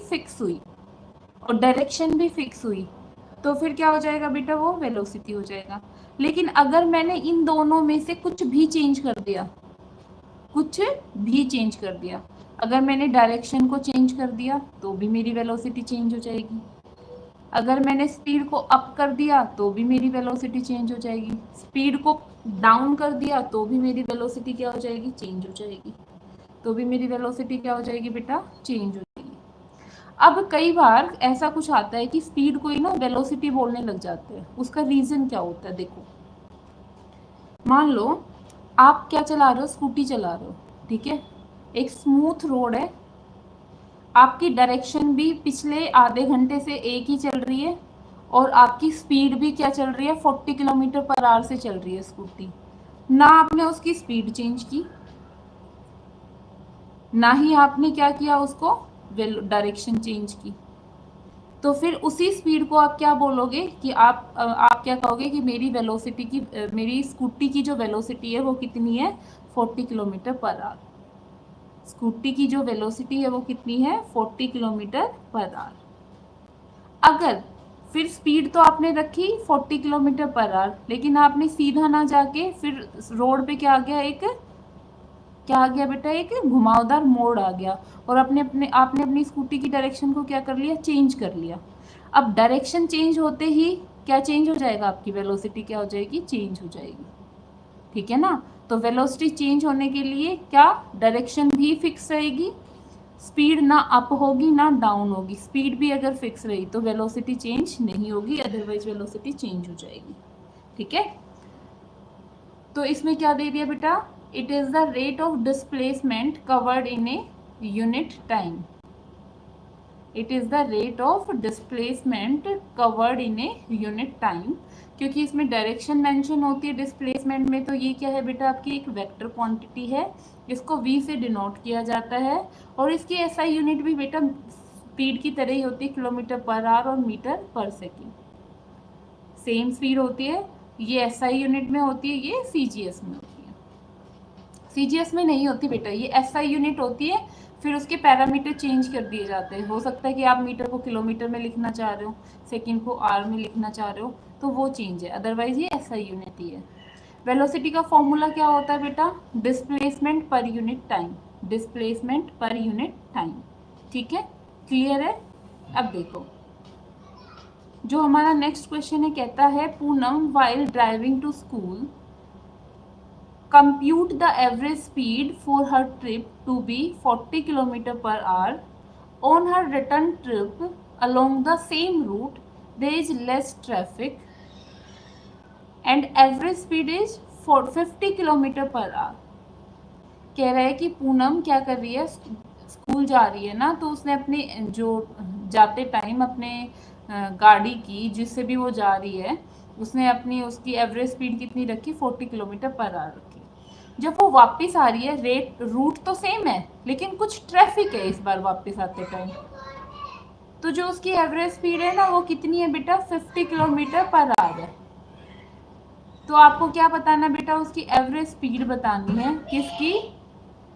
फिक्स हुई और डायरेक्शन भी फिक्स हुई तो फिर क्या हो जाएगा बेटा, वो वेलोसिटी हो जाएगा। लेकिन अगर मैंने इन दोनों में से कुछ भी चेंज कर दिया, कुछ भी चेंज कर दिया, अगर मैंने डायरेक्शन को चेंज कर दिया तो भी मेरी वेलोसिटी चेंज हो जाएगी, अगर मैंने स्पीड को अप कर दिया तो भी मेरी वेलोसिटी चेंज हो जाएगी, स्पीड को डाउन कर दिया तो भी मेरी वेलोसिटी क्या हो जाएगी, चेंज हो जाएगी, तो भी मेरी वेलोसिटी क्या हो जाएगी बेटा, चेंज हो जाएगी। अब कई बार ऐसा कुछ आता है कि स्पीड को ही ना वेलोसिटी बोलने लग जाते हैं, उसका रीजन क्या होता है, देखो मान लो आप क्या चला रहे हो, स्कूटी चला रहे हो, ठीक है, एक स्मूथ रोड है, आपकी डायरेक्शन भी पिछले आधे घंटे से एक ही चल रही है और आपकी स्पीड भी क्या चल रही है, 40 किलोमीटर पर आवर से चल रही है स्कूटी, ना आपने उसकी स्पीड चेंज की, ना ही आपने क्या किया, उसको डायरेक्शन चेंज की, तो फिर उसी स्पीड को आप क्या बोलोगे कि आप क्या कहोगे कि मेरी वेलोसिटी की मेरी स्कूटी की जो वेलोसिटी है वो कितनी है, 40 किलोमीटर पर आवर। स्कूटी की जो वेलोसिटी है वो कितनी है, 40 किलोमीटर पर आवर। अगर फिर स्पीड तो आपने रखी 40 किलोमीटर पर आवर, लेकिन आपने सीधा ना जाके फिर रोड पे क्या आ गया, एक क्या आ गया बेटा, एक घुमावदार मोड़ आ गया और आपने अपनी स्कूटी की डायरेक्शन को क्या कर लिया, चेंज कर लिया। अब डायरेक्शन चेंज होते ही क्या चेंज हो जाएगा, आपकी वेलोसिटी क्या हो जाएगी, चेंज हो जाएगी, ठीक है ना। तो वेलोसिटी चेंज होने के लिए क्या, डायरेक्शन भी फिक्स रहेगी, स्पीड ना अप होगी ना डाउन होगी, स्पीड भी अगर फिक्स रही तो वेलोसिटी चेंज नहीं होगी, अदरवाइज वेलोसिटी चेंज हो जाएगी, ठीक है। तो इसमें क्या दे दिया बेटा, it is the rate of displacement covered in a unit time, it is the rate of displacement covered in a unit time. क्योंकि इसमें डायरेक्शन मेंशन होती है डिस्प्लेसमेंट में, तो ये क्या है बेटा, आपकी एक वेक्टर क्वांटिटी है, इसको v से डिनोट किया जाता है और इसकी एसआई यूनिट भी बेटा स्पीड की तरह ही होती है, किलोमीटर पर आवर और मीटर पर सेकेंड, सेम स्पीड होती है। ये एसआई यूनिट में होती है, ये सीजीएस में होती है, सीजीएस में नहीं होती बेटा, ये एसआई यूनिट होती है, फिर उसके पैरामीटर चेंज कर दिए जाते हैं। हो सकता है कि आप मीटर को किलोमीटर में लिखना चाह रहे हो, सेकंड को आर में लिखना चाह रहे हो, तो वो चेंज है, अदरवाइज ये ऐसा यूनिट ही है। वेलोसिटी का फॉर्मूला क्या होता है बेटा? Displacement per unit time, displacement per unit time. ठीक है, क्लियर है? अब देखो जो हमारा नेक्स्ट क्वेश्चन है, कहता है Poonam while driving to school compute the average speed for her trip to be 40 km per hour. On her return trip along the same route there is less traffic and average speed is 50 km per hour. कह रहा है कि पूनम क्या कर रही है, school जा रही है ना, तो उसने अपने जो जाते टाइम अपने गाड़ी की जिससे भी वो जा रही है, उसने अपनी उसकी एवरेज स्पीड कितनी रखी? 40 किलोमीटर पर आवर रखी। जब वो वापस आ रही है, रूट तो सेम है लेकिन कुछ ट्रैफिक है इस बार वापस आते टाइम, तो जो उसकी एवरेज स्पीड है ना वो कितनी है बेटा? 50 किलोमीटर पर आवर है। तो आपको क्या बताना बेटा? उसकी एवरेज स्पीड बतानी है, किसकी?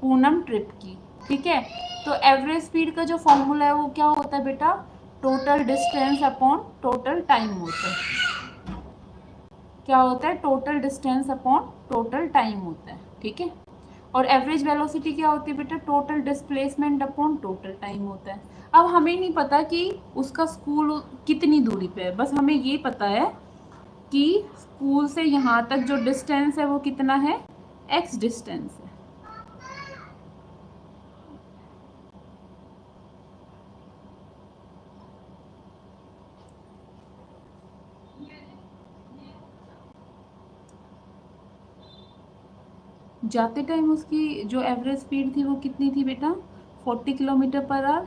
पूनम ट्रिप की। ठीक है, तो एवरेज स्पीड का जो फॉर्मूला है वो क्या होता है बेटा? Total distance upon total time होता है। क्या होता है? Total distance upon total time होता है। ठीक है, और एवरेज वेलोसिटी क्या होती है बेटा? Total displacement upon total time होता है। अब हमें नहीं पता कि उसका स्कूल कितनी दूरी पे है, बस हमें ये पता है कि स्कूल से यहाँ तक जो डिस्टेंस है वो कितना है? x डिस्टेंस है। जाते टाइम उसकी जो एवरेज स्पीड थी वो कितनी थी बेटा? 40 किलोमीटर पर आवर।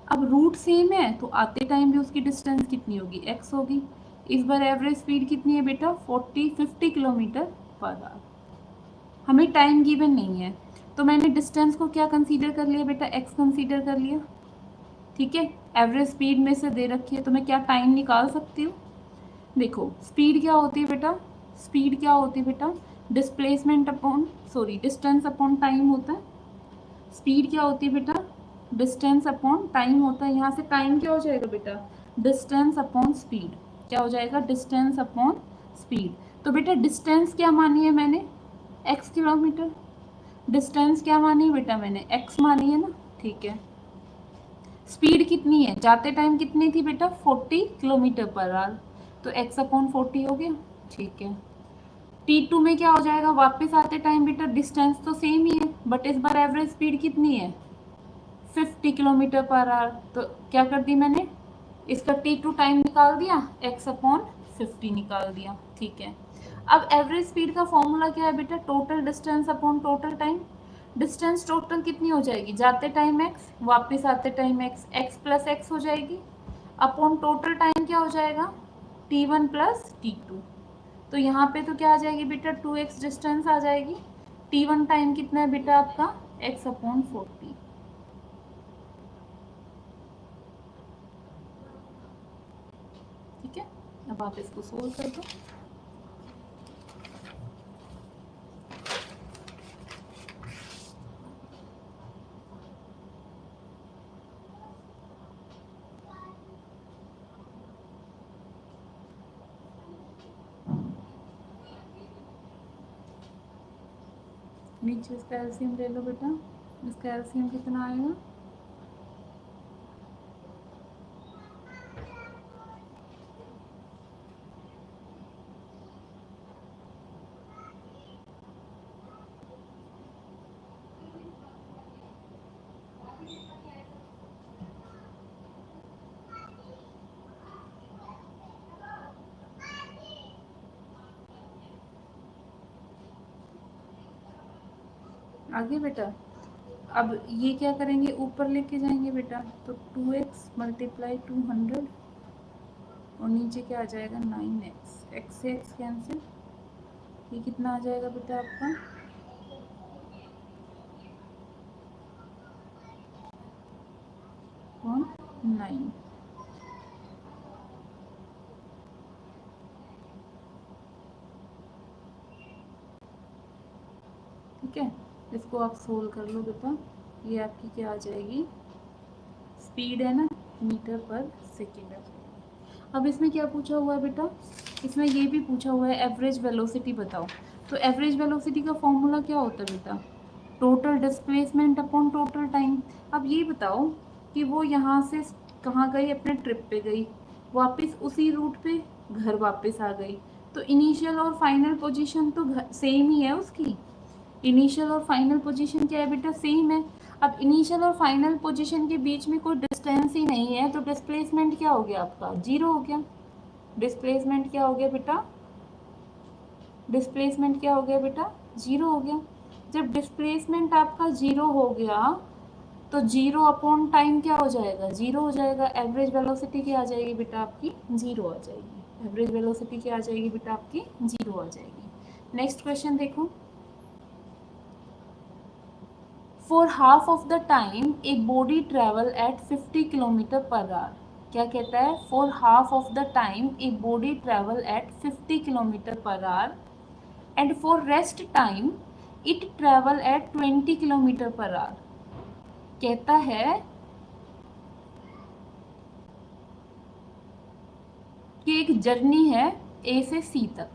अब रूट सेम है तो आते टाइम भी उसकी डिस्टेंस कितनी होगी? x होगी। इस बार एवरेज स्पीड कितनी है बेटा? 50 किलोमीटर पर आवर। हमें टाइम गिवन नहीं है, तो मैंने डिस्टेंस को क्या कंसीडर कर लिया बेटा? x कंसीडर कर लिया। ठीक है, एवरेज स्पीड में से दे रखी है तो मैं क्या टाइम निकाल सकती हूँ? देखो स्पीड क्या होती है बेटा? स्पीड क्या होती है बेटा? Displacement upon distance upon time होता है। स्पीड क्या होती है बेटा? डिस्टेंस अपॉन टाइम होता है। यहाँ से टाइम क्या हो जाएगा बेटा? Distance upon speed. क्या हो जाएगा? Distance upon speed. तो बेटा डिस्टेंस क्या मानी है मैंने? x kilometre. डिस्टेंस क्या मानी है बेटा? मैंने x मानी है ना। ठीक है, स्पीड कितनी है? जाते टाइम कितनी थी बेटा? 40 किलोमीटर पर आवर, तो x अपॉन 40 हो गया। ठीक है, T2 में क्या हो जाएगा? वापस आते टाइम बेटा डिस्टेंस तो सेम ही है बट इस बार एवरेज स्पीड कितनी है? 50 किलोमीटर पर आवर। तो क्या कर दी मैंने? इसका T2 टाइम निकाल दिया, x अपॉन 50 निकाल दिया। ठीक है, अब एवरेज स्पीड का फॉर्मूला क्या है बेटा? Total distance upon total time. Distance total कितनी हो जाएगी? जाते टाइम x, वापस आते time x, x plus x हो जाएगी, अपॉन टोटल टाइम क्या हो जाएगा? T1 plus T2। तो यहाँ पे तो क्या आ जाएगी बेटा? 2x डिस्टेंस आ जाएगी। T1 टाइम कितना है बेटा आपका? x upon 40। ठीक है, अब आप इसको सोल्व कर दो। नीचे इसका एलसीएम ले लो बेटा। इसका एलसीएम कितना आएगा? आगे बेटा, अब ये क्या करेंगे? ऊपर लेके जाएंगे बेटा, तो 2x मल्टीप्लाई 200 और नीचे क्या आ जाएगा? 9x। x से x कैंसिल, ये कितना आ जाएगा बेटा आपका? 9। ठीक है, इसको आप सोल्व कर लो बेटा। ये आपकी क्या आ जाएगी, स्पीड है ना, मीटर पर सेकेंड आ जाएगी। अब इसमें क्या पूछा हुआ है बेटा, इसमें ये भी पूछा हुआ है एवरेज वेलोसिटी बताओ। तो एवरेज वेलोसिटी का फॉर्मूला क्या होता है बेटा, total displacement upon total time. अब ये बताओ कि वो यहाँ से कहाँ गई, अपने ट्रिप पे गई, वापस उसी रूट पे घर वापस आ गई, तो इनिशियल और फाइनल पोजीशन तो सेम ही है उसकी। इनिशियल और फाइनल पोजीशन क्या है बेटा, सेम है। अब इनिशियल और फाइनल पोजीशन के बीच में कोई डिस्टेंस ही नहीं है, तो डिस्प्लेसमेंट क्या हो गया आपका, जीरो हो गया। डिस्प्लेसमेंट क्या हो गया बेटा, डिस्प्लेसमेंट क्या हो गया बेटा, जीरो हो गया। जब डिस्प्लेसमेंट आपका जीरो हो गया तो जीरो अपॉन टाइम क्या हो जाएगा, जीरो हो जाएगा। एवरेज वेलोसिटी क्या आ जाएगी बेटा आपकी, जीरो आ जाएगी। एवरेज वेलोसिटी क्या आ जाएगी बेटा आपकी, जीरो आ जाएगी। नेक्स्ट क्वेश्चन देखो, for half of the time a body travel eight 50 kilometre per our. क्या कहता है, for half of the time a body travel eight 50 kilometre per our and for rest time it travel eight 20 kilometre per our. कहता है कि एक journey है ए से सी तक,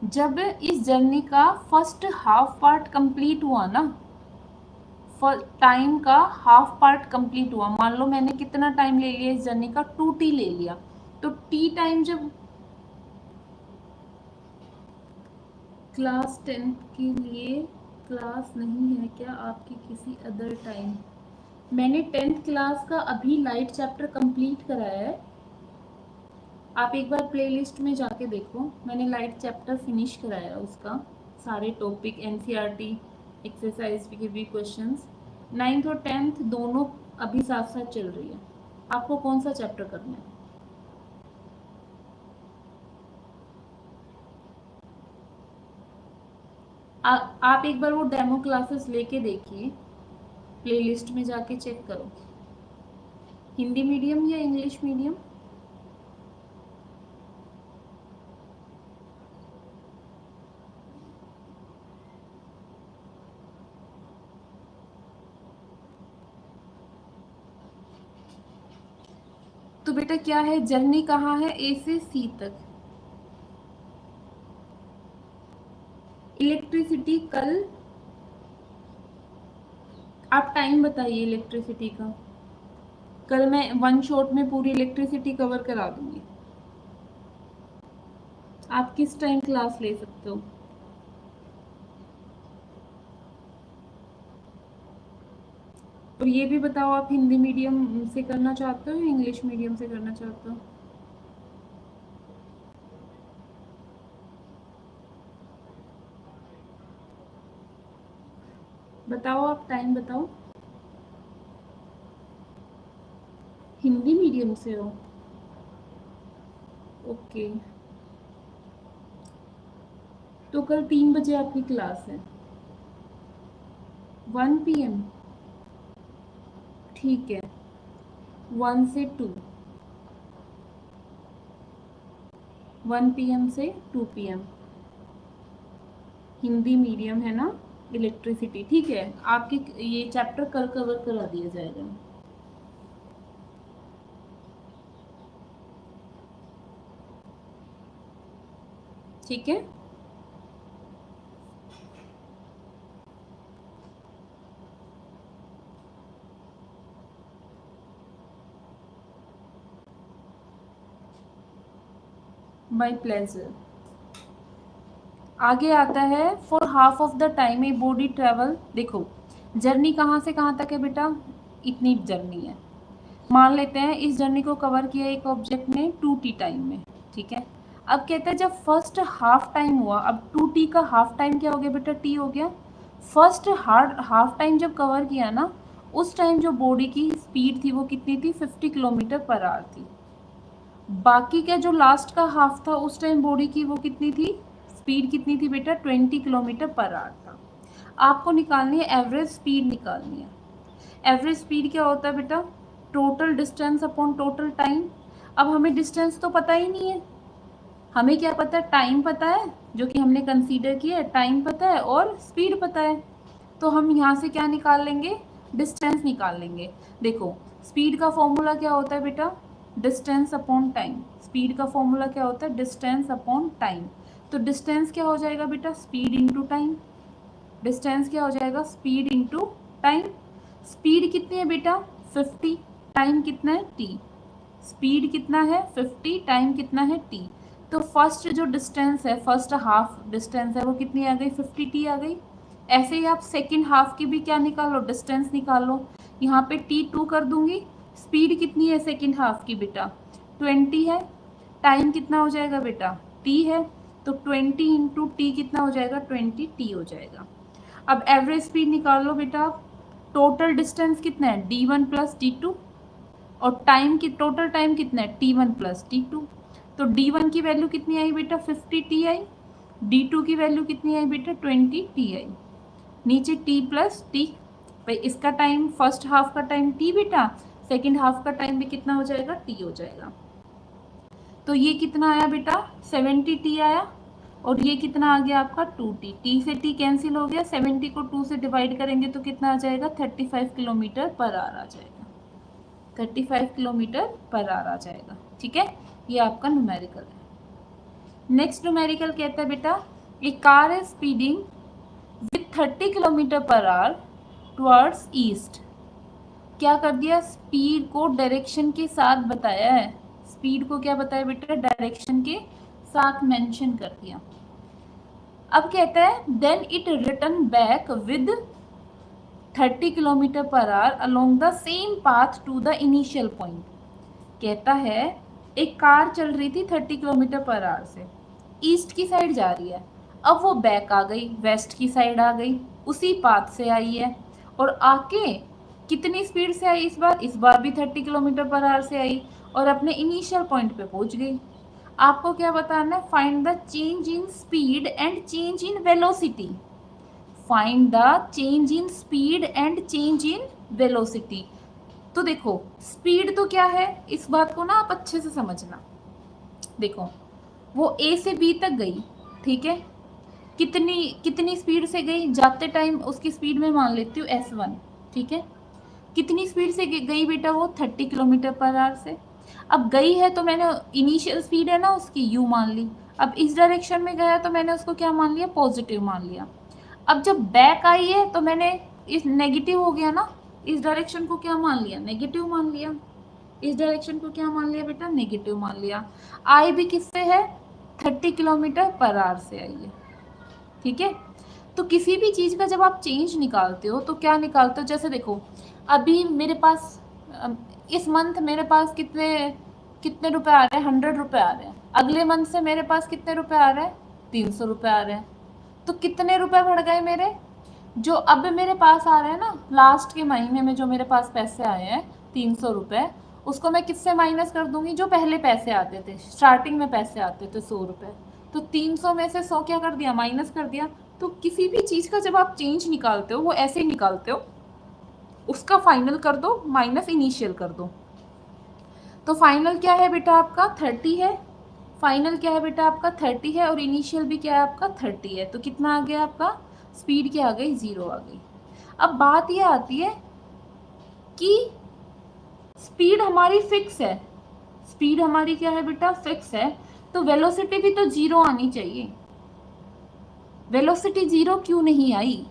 जब इस जर्नी का फर्स्ट हाफ पार्ट कंप्लीट हुआ ना, टाइम का हाफ पार्ट कंप्लीट हुआ, मान लो मैंने कितना टाइम ले लिया इस जर्नी का, 2t ले लिया, तो t टाइम जब क्लास 10 के लिए क्लास नहीं है क्या आपकी किसी अदर टाइम, मैंने 10th क्लास का अभी लाइट चैप्टर कंप्लीट कराया है, आप एक बार प्लेलिस्ट में जाके देखो, मैंने लाइट चैप्टर फिनिश कराया उसका, सारे टॉपिक एनसीईआरटी एक्सरसाइज के भी क्वेश्चंस, 9th और 10th दोनों अभी साथ साथ चल रही है। आपको कौन सा चैप्टर करना है, आप एक बार वो डेमो क्लासेस लेके देखिए, प्लेलिस्ट में जाके चेक करो। हिंदी मीडियम या इंग्लिश मीडियम, तो बेटा क्या है, जर्नी कहाँ है, ए से सी तक। इलेक्ट्रिसिटी कल, आप टाइम बताइए इलेक्ट्रिसिटी का, कल मैं वन शॉट में पूरी इलेक्ट्रिसिटी कवर करा दूंगी। आप किस टाइम क्लास ले सकते हो, और ये भी बताओ आप हिंदी मीडियम से करना चाहते हो या इंग्लिश मीडियम से करना चाहते हो। बताओ, आप टाइम बताओ। हिंदी मीडियम से हो, ओके, तो कल 3 बजे आपकी क्लास है, 1 PM, ठीक है, 1 से 2, 1 PM से 2 PM, हिंदी मीडियम है ना, इलेक्ट्रिसिटी, ठीक है, आपके ये चैप्टर कल कवर करा दिया जाएगा। ठीक है, माय प्लेजर। आगे आता है, for half of the time a body travel, देखो जर्नी कहाँ से कहाँ तक है बेटा, इतनी जर्नी है, मान लेते हैं इस जर्नी को कवर किया एक ऑब्जेक्ट ने 2t टाइम में, ठीक है। अब कहते हैं जब फर्स्ट हाफ टाइम हुआ, अब 2t का हाफ टाइम क्या हो गया बेटा, t हो गया। फर्स्ट हाफ टाइम जब कवर किया ना, उस टाइम जो बॉडी की स्पीड थी वो कितनी थी, 50 किलोमीटर पर आवर थी। बाकी का जो लास्ट का हाफ था उस टाइम बॉडी की वो कितनी थी, स्पीड कितनी थी बेटा, 20 किलोमीटर पर आवर था। आपको निकालनी है एवरेज स्पीड, निकालनी है। एवरेज स्पीड क्या होता है बेटा, total distance upon total time. अब हमें डिस्टेंस तो पता ही नहीं है, हमें क्या पता है, टाइम पता है जो कि हमने कंसीडर किया है, टाइम पता है और स्पीड पता है, तो हम यहाँ से क्या निकाल लेंगे, डिस्टेंस निकाल लेंगे। देखो स्पीड का फॉर्मूला क्या होता है बेटा, डिस्टेंस अपॉन टाइम। स्पीड का फॉर्मूला क्या होता है, डिस्टेंस अपॉन टाइम। तो डिस्टेंस क्या हो जाएगा बेटा, स्पीड इंटू टाइम। डिस्टेंस क्या हो जाएगा, स्पीड इंटू टाइम। स्पीड कितनी है बेटा 50, टाइम कितना है t। स्पीड कितना है 50, टाइम कितना है t। तो फर्स्ट जो डिस्टेंस है, फर्स्ट हाफ डिस्टेंस है वो कितनी आ गई 50t आ गई। ऐसे ही आप सेकेंड हाफ की भी क्या निकालो, डिस्टेंस निकालो। यहाँ पे t2 कर दूंगी। स्पीड कितनी है सेकेंड हाफ की बेटा 20 है। टाइम कितना हो जाएगा बेटा t है, तो 20 इंटू टी कितना हो जाएगा 20t हो जाएगा। अब एवरेज स्पीड निकाल लो बेटा आप। टोटल डिस्टेंस कितना है d1 प्लस d2, और टाइम की टोटल टाइम कितना है t1 प्लस t2। तो d1 की वैल्यू कितनी आई बेटा 50t आई, d2 की वैल्यू कितनी आई बेटा 20t आई। नीचे t प्लस टी, भाई इसका टाइम फर्स्ट हाफ का टाइम t बेटा, सेकेंड हाफ का टाइम भी कितना हो जाएगा t हो जाएगा। तो ये कितना आया बेटा 70t आया, और ये कितना आ गया आपका 2t। t से t कैंसिल हो गया, 70 को 2 से डिवाइड करेंगे तो कितना आ जाएगा 35 किलोमीटर पर आवर आ जाएगा। 35 किलोमीटर पर आवर आ जाएगा। ठीक है, ये आपका न्यूमेरिकल है। नेक्स्ट न्यूमेरिकल कहता है बेटा a car is speeding with 30 kilometre per hour towards east. क्या कर दिया, स्पीड को डायरेक्शन के साथ बताया है। स्पीड को क्या बताया बेटा, डायरेक्शन के साथ मेंशन कर दिया। अब कहता है then it return back with 30 kilometre per hour along the same path to the initial point. कहता है एक कार चल रही थी 30 किलोमीटर पर आवर से, ईस्ट की साइड जा रही है। अब वो बैक आ गई, वेस्ट की साइड आ गई, उसी पाथ से आई है, और आके कितनी स्पीड से आई इस बार भी 30 किलोमीटर पर आवर से आई, और अपने इनिशियल पॉइंट पे पहुंच गई। आपको क्या बताना है, find the change in speed and change in velocity. Find the change in speed and change in velocity. तो देखो स्पीड तो क्या है, इस बात को ना आप अच्छे से समझना। देखो वो ए से बी तक गई, ठीक है, कितनी स्पीड से गई, जाते टाइम उसकी स्पीड में मान लेती हूँ S1, ठीक है। कितनी स्पीड से गई बेटा वो 30 किलोमीटर पर आवर से। अब गई है तो मैंने इनिशियल स्पीड है ना उसकी u मान ली। अब इस डायरेक्शन में गया तो मैंने उसको क्या मान लिया, पॉजिटिव मान लिया। अब जब बैक आई है तो मैंने इस नेगेटिव हो गया ना, इस डायरेक्शन को क्या मान लिया, नेगेटिव मान लिया। इस डायरेक्शन को क्या मान लिया बेटा, नेगेटिव मान लिया। आई भी किससे है, 30 किलोमीटर पर आवर से आई है, ठीक है। तो किसी भी चीज़ का जब आप चेंज निकालते हो तो क्या निकालते हो, जैसे देखो अभी मेरे पास इस मंथ मेरे पास कितने रुपए आ रहे हैं, 100 रुपए आ रहे हैं। अगले मंथ से मेरे पास कितने रुपए आ रहे हैं, 300 रुपए आ रहे हैं। तो कितने रुपए बढ़ गए मेरे, जो अब मेरे पास आ रहे हैं ना, लास्ट के महीने में जो मेरे पास पैसे आए हैं 300 रुपए, उसको मैं किससे माइनस कर दूंगी, जो पहले पैसे आते थे, स्टार्टिंग में पैसे आते थे 100 रुपए। तो 300 में से 100 क्या कर दिया, माइनस कर दिया। तो किसी भी चीज़ का जब आप चेंज निकालते हो वो ऐसे ही निकालते हो, उसका फाइनल कर दो माइनस इनिशियल कर दो। तो फाइनल क्या है बेटा आपका 30 है, फाइनल क्या है बेटा आपका 30 है, और इनिशियल भी क्या है आपका 30 है। तो कितना आ गया आपका, स्पीड क्या आ गई, 0 आ गई। अब बात यह आती है कि स्पीड हमारी फिक्स है, स्पीड हमारी क्या है बेटा, फिक्स है, तो वेलोसिटी भी तो 0 आनी चाहिए। वेलोसिटी 0 क्यों नहीं आई,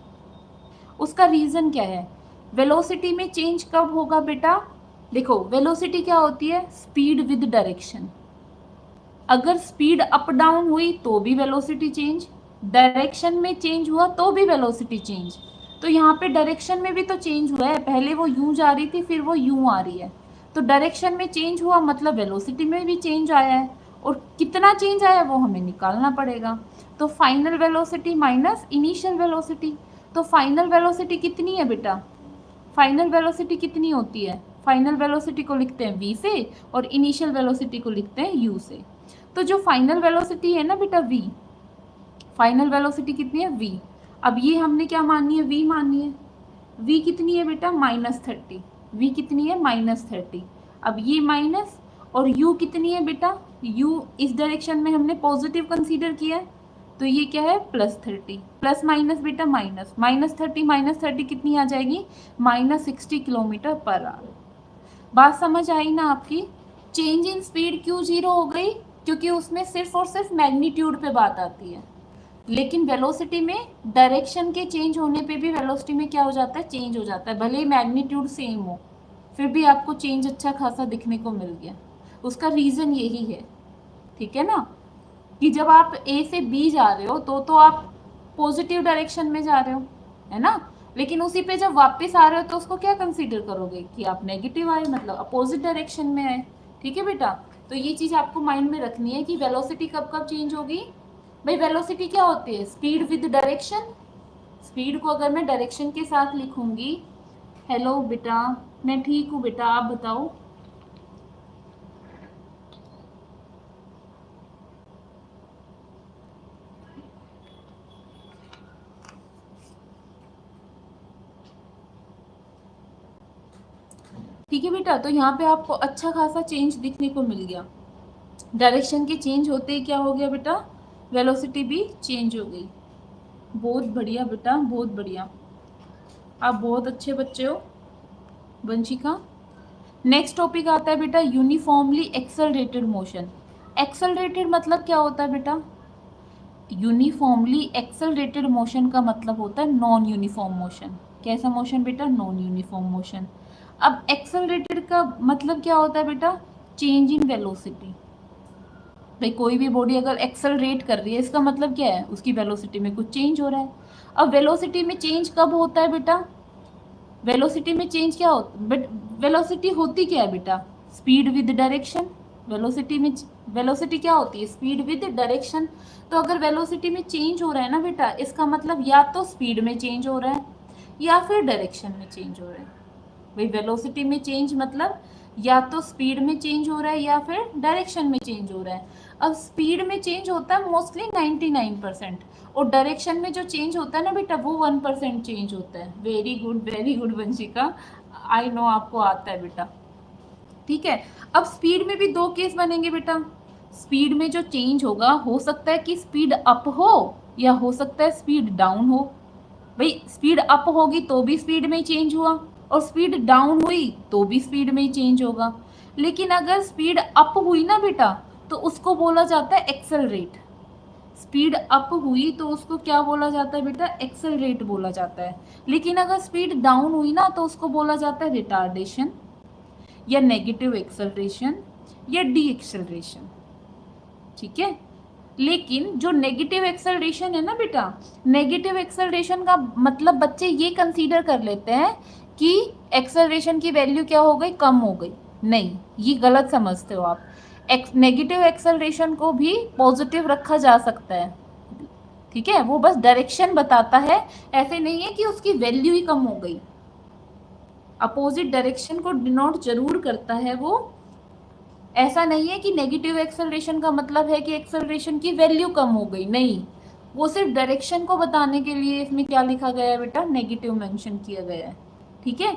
उसका रीज़न क्या है। वेलोसिटी में चेंज कब होगा बेटा, देखो वेलोसिटी क्या होती है, स्पीड विद डायरेक्शन। अगर स्पीड अप डाउन हुई तो भी वेलोसिटी चेंज, डायरेक्शन में चेंज हुआ तो भी वेलोसिटी चेंज। तो यहाँ पे डायरेक्शन में भी तो चेंज हुआ है, पहले वो यूं जा रही थी फिर वो यूं आ रही है, तो डायरेक्शन में चेंज हुआ मतलब वेलोसिटी में भी चेंज आया है, और कितना चेंज आया वो हमें निकालना पड़ेगा। तो final velocity minus initial velocity, तो फाइनल वेलोसिटी कितनी है बेटा, फाइनल वेलोसिटी कितनी होती है, फाइनल वेलोसिटी को लिखते हैं v से, और इनिशियल वेलोसिटी को लिखते हैं u से। तो जो फाइनल वेलोसिटी है ना बेटा v, फाइनल वेलोसिटी कितनी है v। अब ये हमने क्या माननी है, v माननी है। v कितनी है बेटा -30, v कितनी है -30। अब ये माइनस, और u कितनी है बेटा, u इस डायरेक्शन में हमने पॉजिटिव कंसीडर किया है, तो ये क्या है +30, प्लस माइनस बेटा माइनस, -30 कितनी आ जाएगी -60 किलोमीटर पर आवर। बात समझ आई ना आपकी। चेंज इन स्पीड क्यों 0 हो गई, क्योंकि उसमें सिर्फ और सिर्फ मैग्नीट्यूड पे बात आती है, लेकिन वेलोसिटी में डायरेक्शन के चेंज होने पे भी वेलोसिटी में क्या हो जाता है चेंज हो जाता है, भले ही मैग्नीट्यूड सेम हो फिर भी आपको चेंज अच्छा खासा दिखने को मिल गया। उसका रीज़न यही है, ठीक है ना, कि जब आप ए से बी जा रहे हो तो आप पॉजिटिव डायरेक्शन में जा रहे हो, है ना, लेकिन उसी पे जब वापस आ रहे हो तो उसको क्या कंसीडर करोगे कि आप नेगेटिव आए, मतलब अपोजिट डायरेक्शन में आए। ठीक है बेटा, तो ये चीज़ आपको माइंड में रखनी है कि वेलोसिटी कब कब चेंज होगी। भाई वेलोसिटी क्या होती है, स्पीड विद डायरेक्शन। स्पीड को अगर मैं डायरेक्शन के साथ लिखूंगी, हेलो बेटा मैं ठीक हूँ बेटा, आप बताओ। ठीक है बेटा, तो यहाँ पे आपको अच्छा खासा चेंज दिखने को मिल गया। डायरेक्शन के चेंज होते ही क्या हो गया बेटा, वेलोसिटी भी चेंज हो गई। बहुत बढ़िया बेटा, बहुत बढ़िया, आप बहुत अच्छे बच्चे हो वंशिका। नेक्स्ट टॉपिक आता है बेटा यूनिफॉर्मली एक्सेलरेटेड मोशन। एक्सेलरेटेड मतलब क्या होता है बेटा, यूनिफॉर्मली एक्सेलरेटेड मोशन का मतलब होता है नॉन यूनिफॉर्म मोशन। कैसा मोशन बेटा, नॉन यूनिफॉर्म मोशन। अब एक्सेलरेटेड का मतलब क्या होता है बेटा, चेंज इन वेलोसिटी। भाई कोई भी बॉडी अगर एक्सेलरेट कर रही है इसका मतलब क्या है, उसकी वेलोसिटी में कुछ चेंज हो रहा है। अब वेलोसिटी में चेंज कब होता है बेटा, वेलोसिटी में चेंज क्या होता, बट वेलोसिटी होती क्या है बेटा, स्पीड विद डायरेक्शन। वेलोसिटी में वेलोसिटी क्या होती है, स्पीड विद डायरेक्शन। तो अगर वेलोसिटी में चेंज हो रहा है ना बेटा, इसका मतलब या तो स्पीड में चेंज हो रहा है या फिर डायरेक्शन में चेंज हो रहा है। भाई वेलोसिटी में चेंज मतलब या तो स्पीड में चेंज हो रहा है या फिर डायरेक्शन में चेंज हो रहा है। अब स्पीड में चेंज होता है मोस्टली 99%, और डायरेक्शन में जो चेंज होता है ना बेटा वो 1% चेंज होता है। Very good Vanshika, I know आपको आता है बेटा। ठीक है, अब स्पीड में भी दो केस बनेंगे बेटा। स्पीड में जो चेंज होगा हो सकता है कि स्पीड अप हो या हो सकता है स्पीड डाउन हो। भाई स्पीड अप होगी तो भी स्पीड में चेंज हुआ, और स्पीड डाउन हुई तो भी स्पीड में ही चेंज होगा। लेकिन अगर स्पीड अप हुई ना बेटा तो उसको बोला जाता है एक्सेलरेट। स्पीड अप हुई तो उसको क्या बोला जाता है बेटा, एक्सेलरेट बोला जाता है। लेकिन अगर स्पीड डाउन हुई ना तो उसको बोला जाता है रिटार्डेशन या नेगेटिव एक्सेलरेशन या डी एक्सेलरेशन। ठीक है, लेकिन जो नेगेटिव एक्सेलरेशन है ना बेटा, नेगेटिव एक्सेलरेशन का मतलब बच्चे ये कंसीडर कर लेते हैं कि एक्सेलरेशन की वैल्यू क्या हो गई, कम हो गई। नहीं, ये गलत समझते हो आप। नेगेटिव एक्सेलरेशन को भी पॉजिटिव रखा जा सकता है। ठीक है, वो बस डायरेक्शन बताता है, ऐसे नहीं है कि उसकी वैल्यू ही कम हो गई। अपोजिट डायरेक्शन को डिनोट जरूर करता है वो। ऐसा नहीं है कि नेगेटिव एक्सेलरेशन का मतलब है कि एक्सेलरेशन की वैल्यू कम हो गई, नहीं, वो सिर्फ डायरेक्शन को बताने के लिए इसमें क्या लिखा गया है बेटा, नेगेटिव मेंशन किया गया है। ठीक है,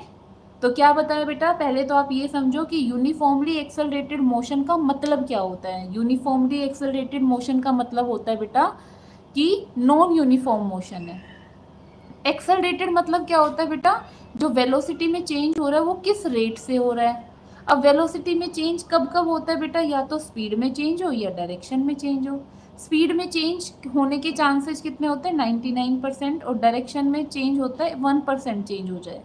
तो क्या बताया बेटा, पहले तो आप ये समझो कि यूनिफॉर्मली एक्सेलरेटेड मोशन का मतलब क्या होता है। यूनिफॉर्मली एक्सेलरेटेड मोशन का मतलब होता है बेटा कि नॉन यूनिफॉर्म मोशन है। एक्सेलरेटेड मतलब क्या होता है बेटा, जो वेलोसिटी में चेंज हो रहा है वो किस रेट से हो रहा है। अब वेलोसिटी में चेंज कब कब होता है बेटा, या तो स्पीड में चेंज हो या डायरेक्शन में चेंज हो। स्पीड में चेंज होने के चांसेस कितने होते हैं, 99%, और डायरेक्शन में चेंज होता है 1% चेंज हो जाए।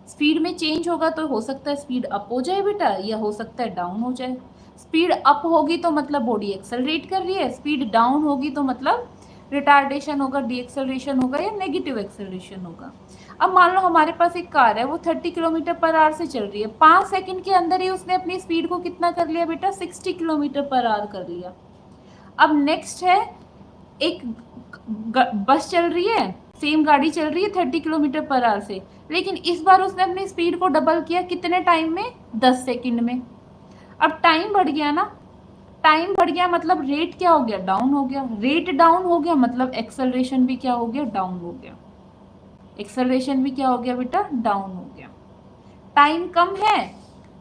स्पीड में चेंज होगा तो हो सकता है स्पीड अप हो जाए बेटा, या हो सकता है डाउन हो जाए। स्पीड अप होगी तो मतलब बॉडी एक्सेलरेट कर रही है, स्पीड डाउन होगी तो मतलब रिटार्डेशन होगा, डी एक्सेलरेशन होगा या नेगेटिव एक्सेलरेशन होगा। अब मान लो हमारे पास एक कार है, वो 30 किलोमीटर पर आवर से चल रही है, 5 सेकंड के अंदर ही उसने अपनी स्पीड को कितना कर लिया बेटा, 60 किलोमीटर पर आवर कर लिया। अब नेक्स्ट है, एक बस चल रही है, सेम गाड़ी चल रही है 30 किलोमीटर पर आवर से, लेकिन इस बार उसने अपनी स्पीड को डबल किया, कितने टाइम में, 10 सेकंड में। अब टाइम बढ़ गया ना, टाइम बढ़ गया मतलब रेट क्या हो गया, डाउन हो गया। रेट डाउन हो गया मतलब एक्सेलरेशन भी क्या हो गया, डाउन हो गया। एक्सेलरेशन भी क्या हो गया बेटा, डाउन हो गया। टाइम कम है,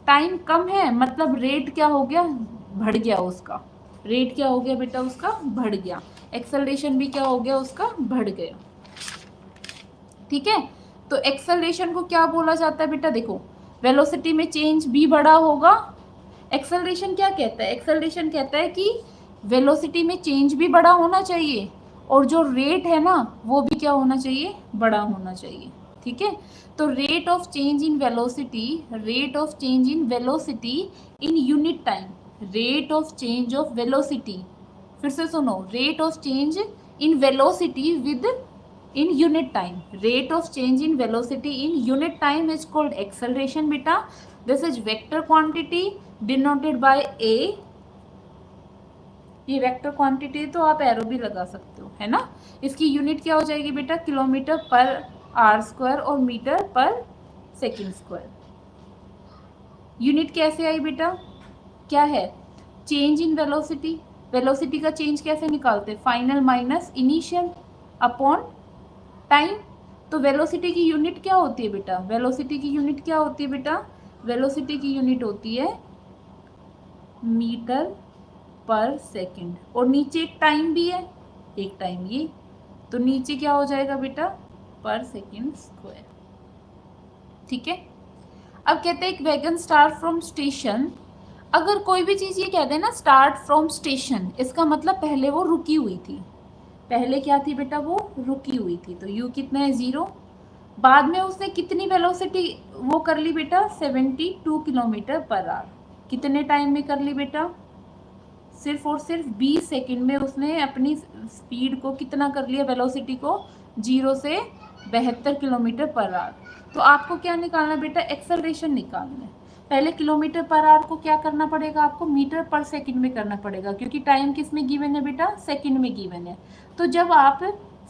टाइम कम है मतलब रेट क्या हो गया, बढ़ गया उसका। रेट क्या हो गया बेटा, उसका बढ़ गया। एक्सेलरेशन भी क्या हो गया उसका, बढ़ गया। ठीक है, तो एक्सेलरेशन को क्या बोला जाता है बेटा, देखो वेलोसिटी में चेंज भी बड़ा होगा। एक्सेलरेशन क्या कहता है, एक्सेलरेशन कहता है कि वेलोसिटी में चेंज भी बड़ा होना चाहिए और जो रेट है ना वो भी क्या होना चाहिए, बड़ा होना चाहिए। ठीक है, तो rate of change in velocity, rate of change in velocity in unit time, rate of change of velocity, फिर से सुनो, rate of change in velocity with in unit time, rate of change in velocity in unit time is called acceleration beta. This is vector quantity denoted by a, ये vector quantity तो आप arrow भी लगा सकते हो, है ना। इसकी यूनिट क्या हो जाएगी बेटा, किलोमीटर पर आर स्क्वायर और मीटर पर सेकंड स्क्वायर। यूनिट कैसे आई बेटा, क्या है, चेंज इन वेलोसिटी, वेलोसिटी का चेंज कैसे निकालते हैं, final minus initial upon time. तो वेलोसिटी की यूनिट क्या होती है बेटा, वेलोसिटी की यूनिट क्या होती है बेटा, वेलोसिटी की यूनिट होती है मीटर पर सेकंड, और नीचे एक टाइम भी है, एक टाइम ये, तो नीचे क्या हो जाएगा बेटा, पर सेकंड स्क्वायर। ठीक है, अब कहते हैं एक वैगन स्टार्ट फ्रॉम स्टेशन, अगर कोई भी चीज़ ये कहते हैं ना स्टार्ट फ्रॉम स्टेशन, इसका मतलब पहले वो रुकी हुई थी, पहले क्या थी बेटा, वो रुकी हुई थी, तो u कितना है 0, बाद में उसने कितनी वेलोसिटी वो कर ली बेटा, 72 किलोमीटर पर आवर, कितने टाइम में कर ली बेटा, सिर्फ और सिर्फ 20 सेकंड में उसने अपनी स्पीड को कितना कर लिया, वेलोसिटी को 0 से 72 किलोमीटर पर आवर। तो आपको क्या निकालना है बेटा, एक्सेलरेशन निकालना है। पहले किलोमीटर पर आवर को क्या करना पड़ेगा आपको, मीटर पर सेकंड में करना पड़ेगा, क्योंकि टाइम किस में गिवन है बेटा, सेकंड में गिवन है। तो जब आप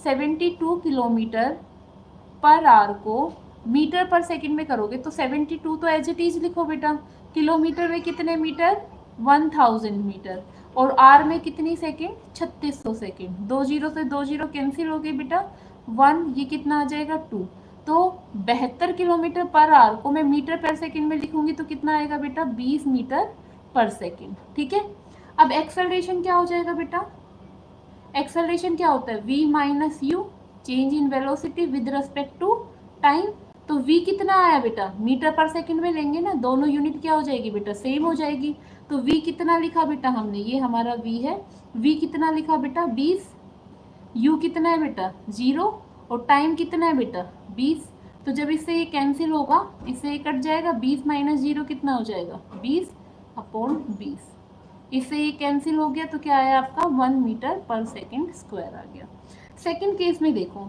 72 किलोमीटर पर आवर को मीटर पर सेकंड में करोगे तो 72 तो एज इट इज लिखो बेटा, किलोमीटर में कितने मीटर, 1000 मीटर, और आर में कितनी सेकंड, 3600 सेकंड, 2 जीरो से 2 जीरो कैंसिल हो गई बेटा, 1, ये कितना आ जाएगा 2। तो 72 किलोमीटर पर आवर को मैं मीटर पर सेकंड में लिखूंगी तो कितना आएगा बेटा, 20 मीटर पर सेकंड। ठीक है, अब एक्सेलरेशन क्या हो जाएगा बेटा, एक्सेलरेशन क्या होता है, v minus u, change in velocity with respect to time. तो v कितना आया बेटा, मीटर पर सेकंड में लेंगे ना, दोनों यूनिट क्या हो जाएगी बेटा, सेम हो जाएगी। तो v कितना लिखा बेटा हमने, ये हमारा v है, v कितना लिखा बेटा 20, u कितना है बेटा 0, और टाइम कितना है बेटा 20। तो जब इससे ये कैंसिल होगा, इससे ये कट जाएगा, 20 माइनस 0 कितना हो जाएगा 20 अपॉन 20, इससे ये कैंसिल हो गया, तो क्या आया आपका 1 मीटर पर सेकंड स्क्वायर आ गया। सेकंड केस में देखो,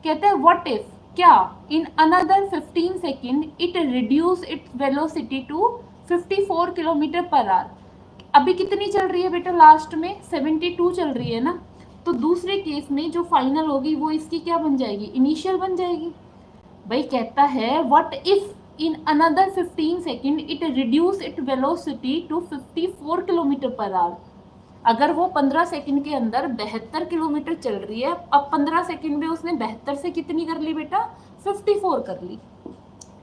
कहते हैं व्हाट इफ, क्या in another 15 second it reduce its velocity to 54 kilometre per hour. अभी कितनी चल रही है बेटा, लास्ट में 72 चल रही है ना, तो दूसरे केस में जो फाइनल होगी वो इसकी क्या बन जाएगी, इनिशियल बन जाएगी। भाई कहता है what if in another 15 second it reduce its velocity to 54 kilometre per our. अगर वो 15 सेकंड के अंदर 72 किलोमीटर चल रही है, अब 15 सेकंड में उसने 72 से कितनी कर ली बेटा, 54 कर ली,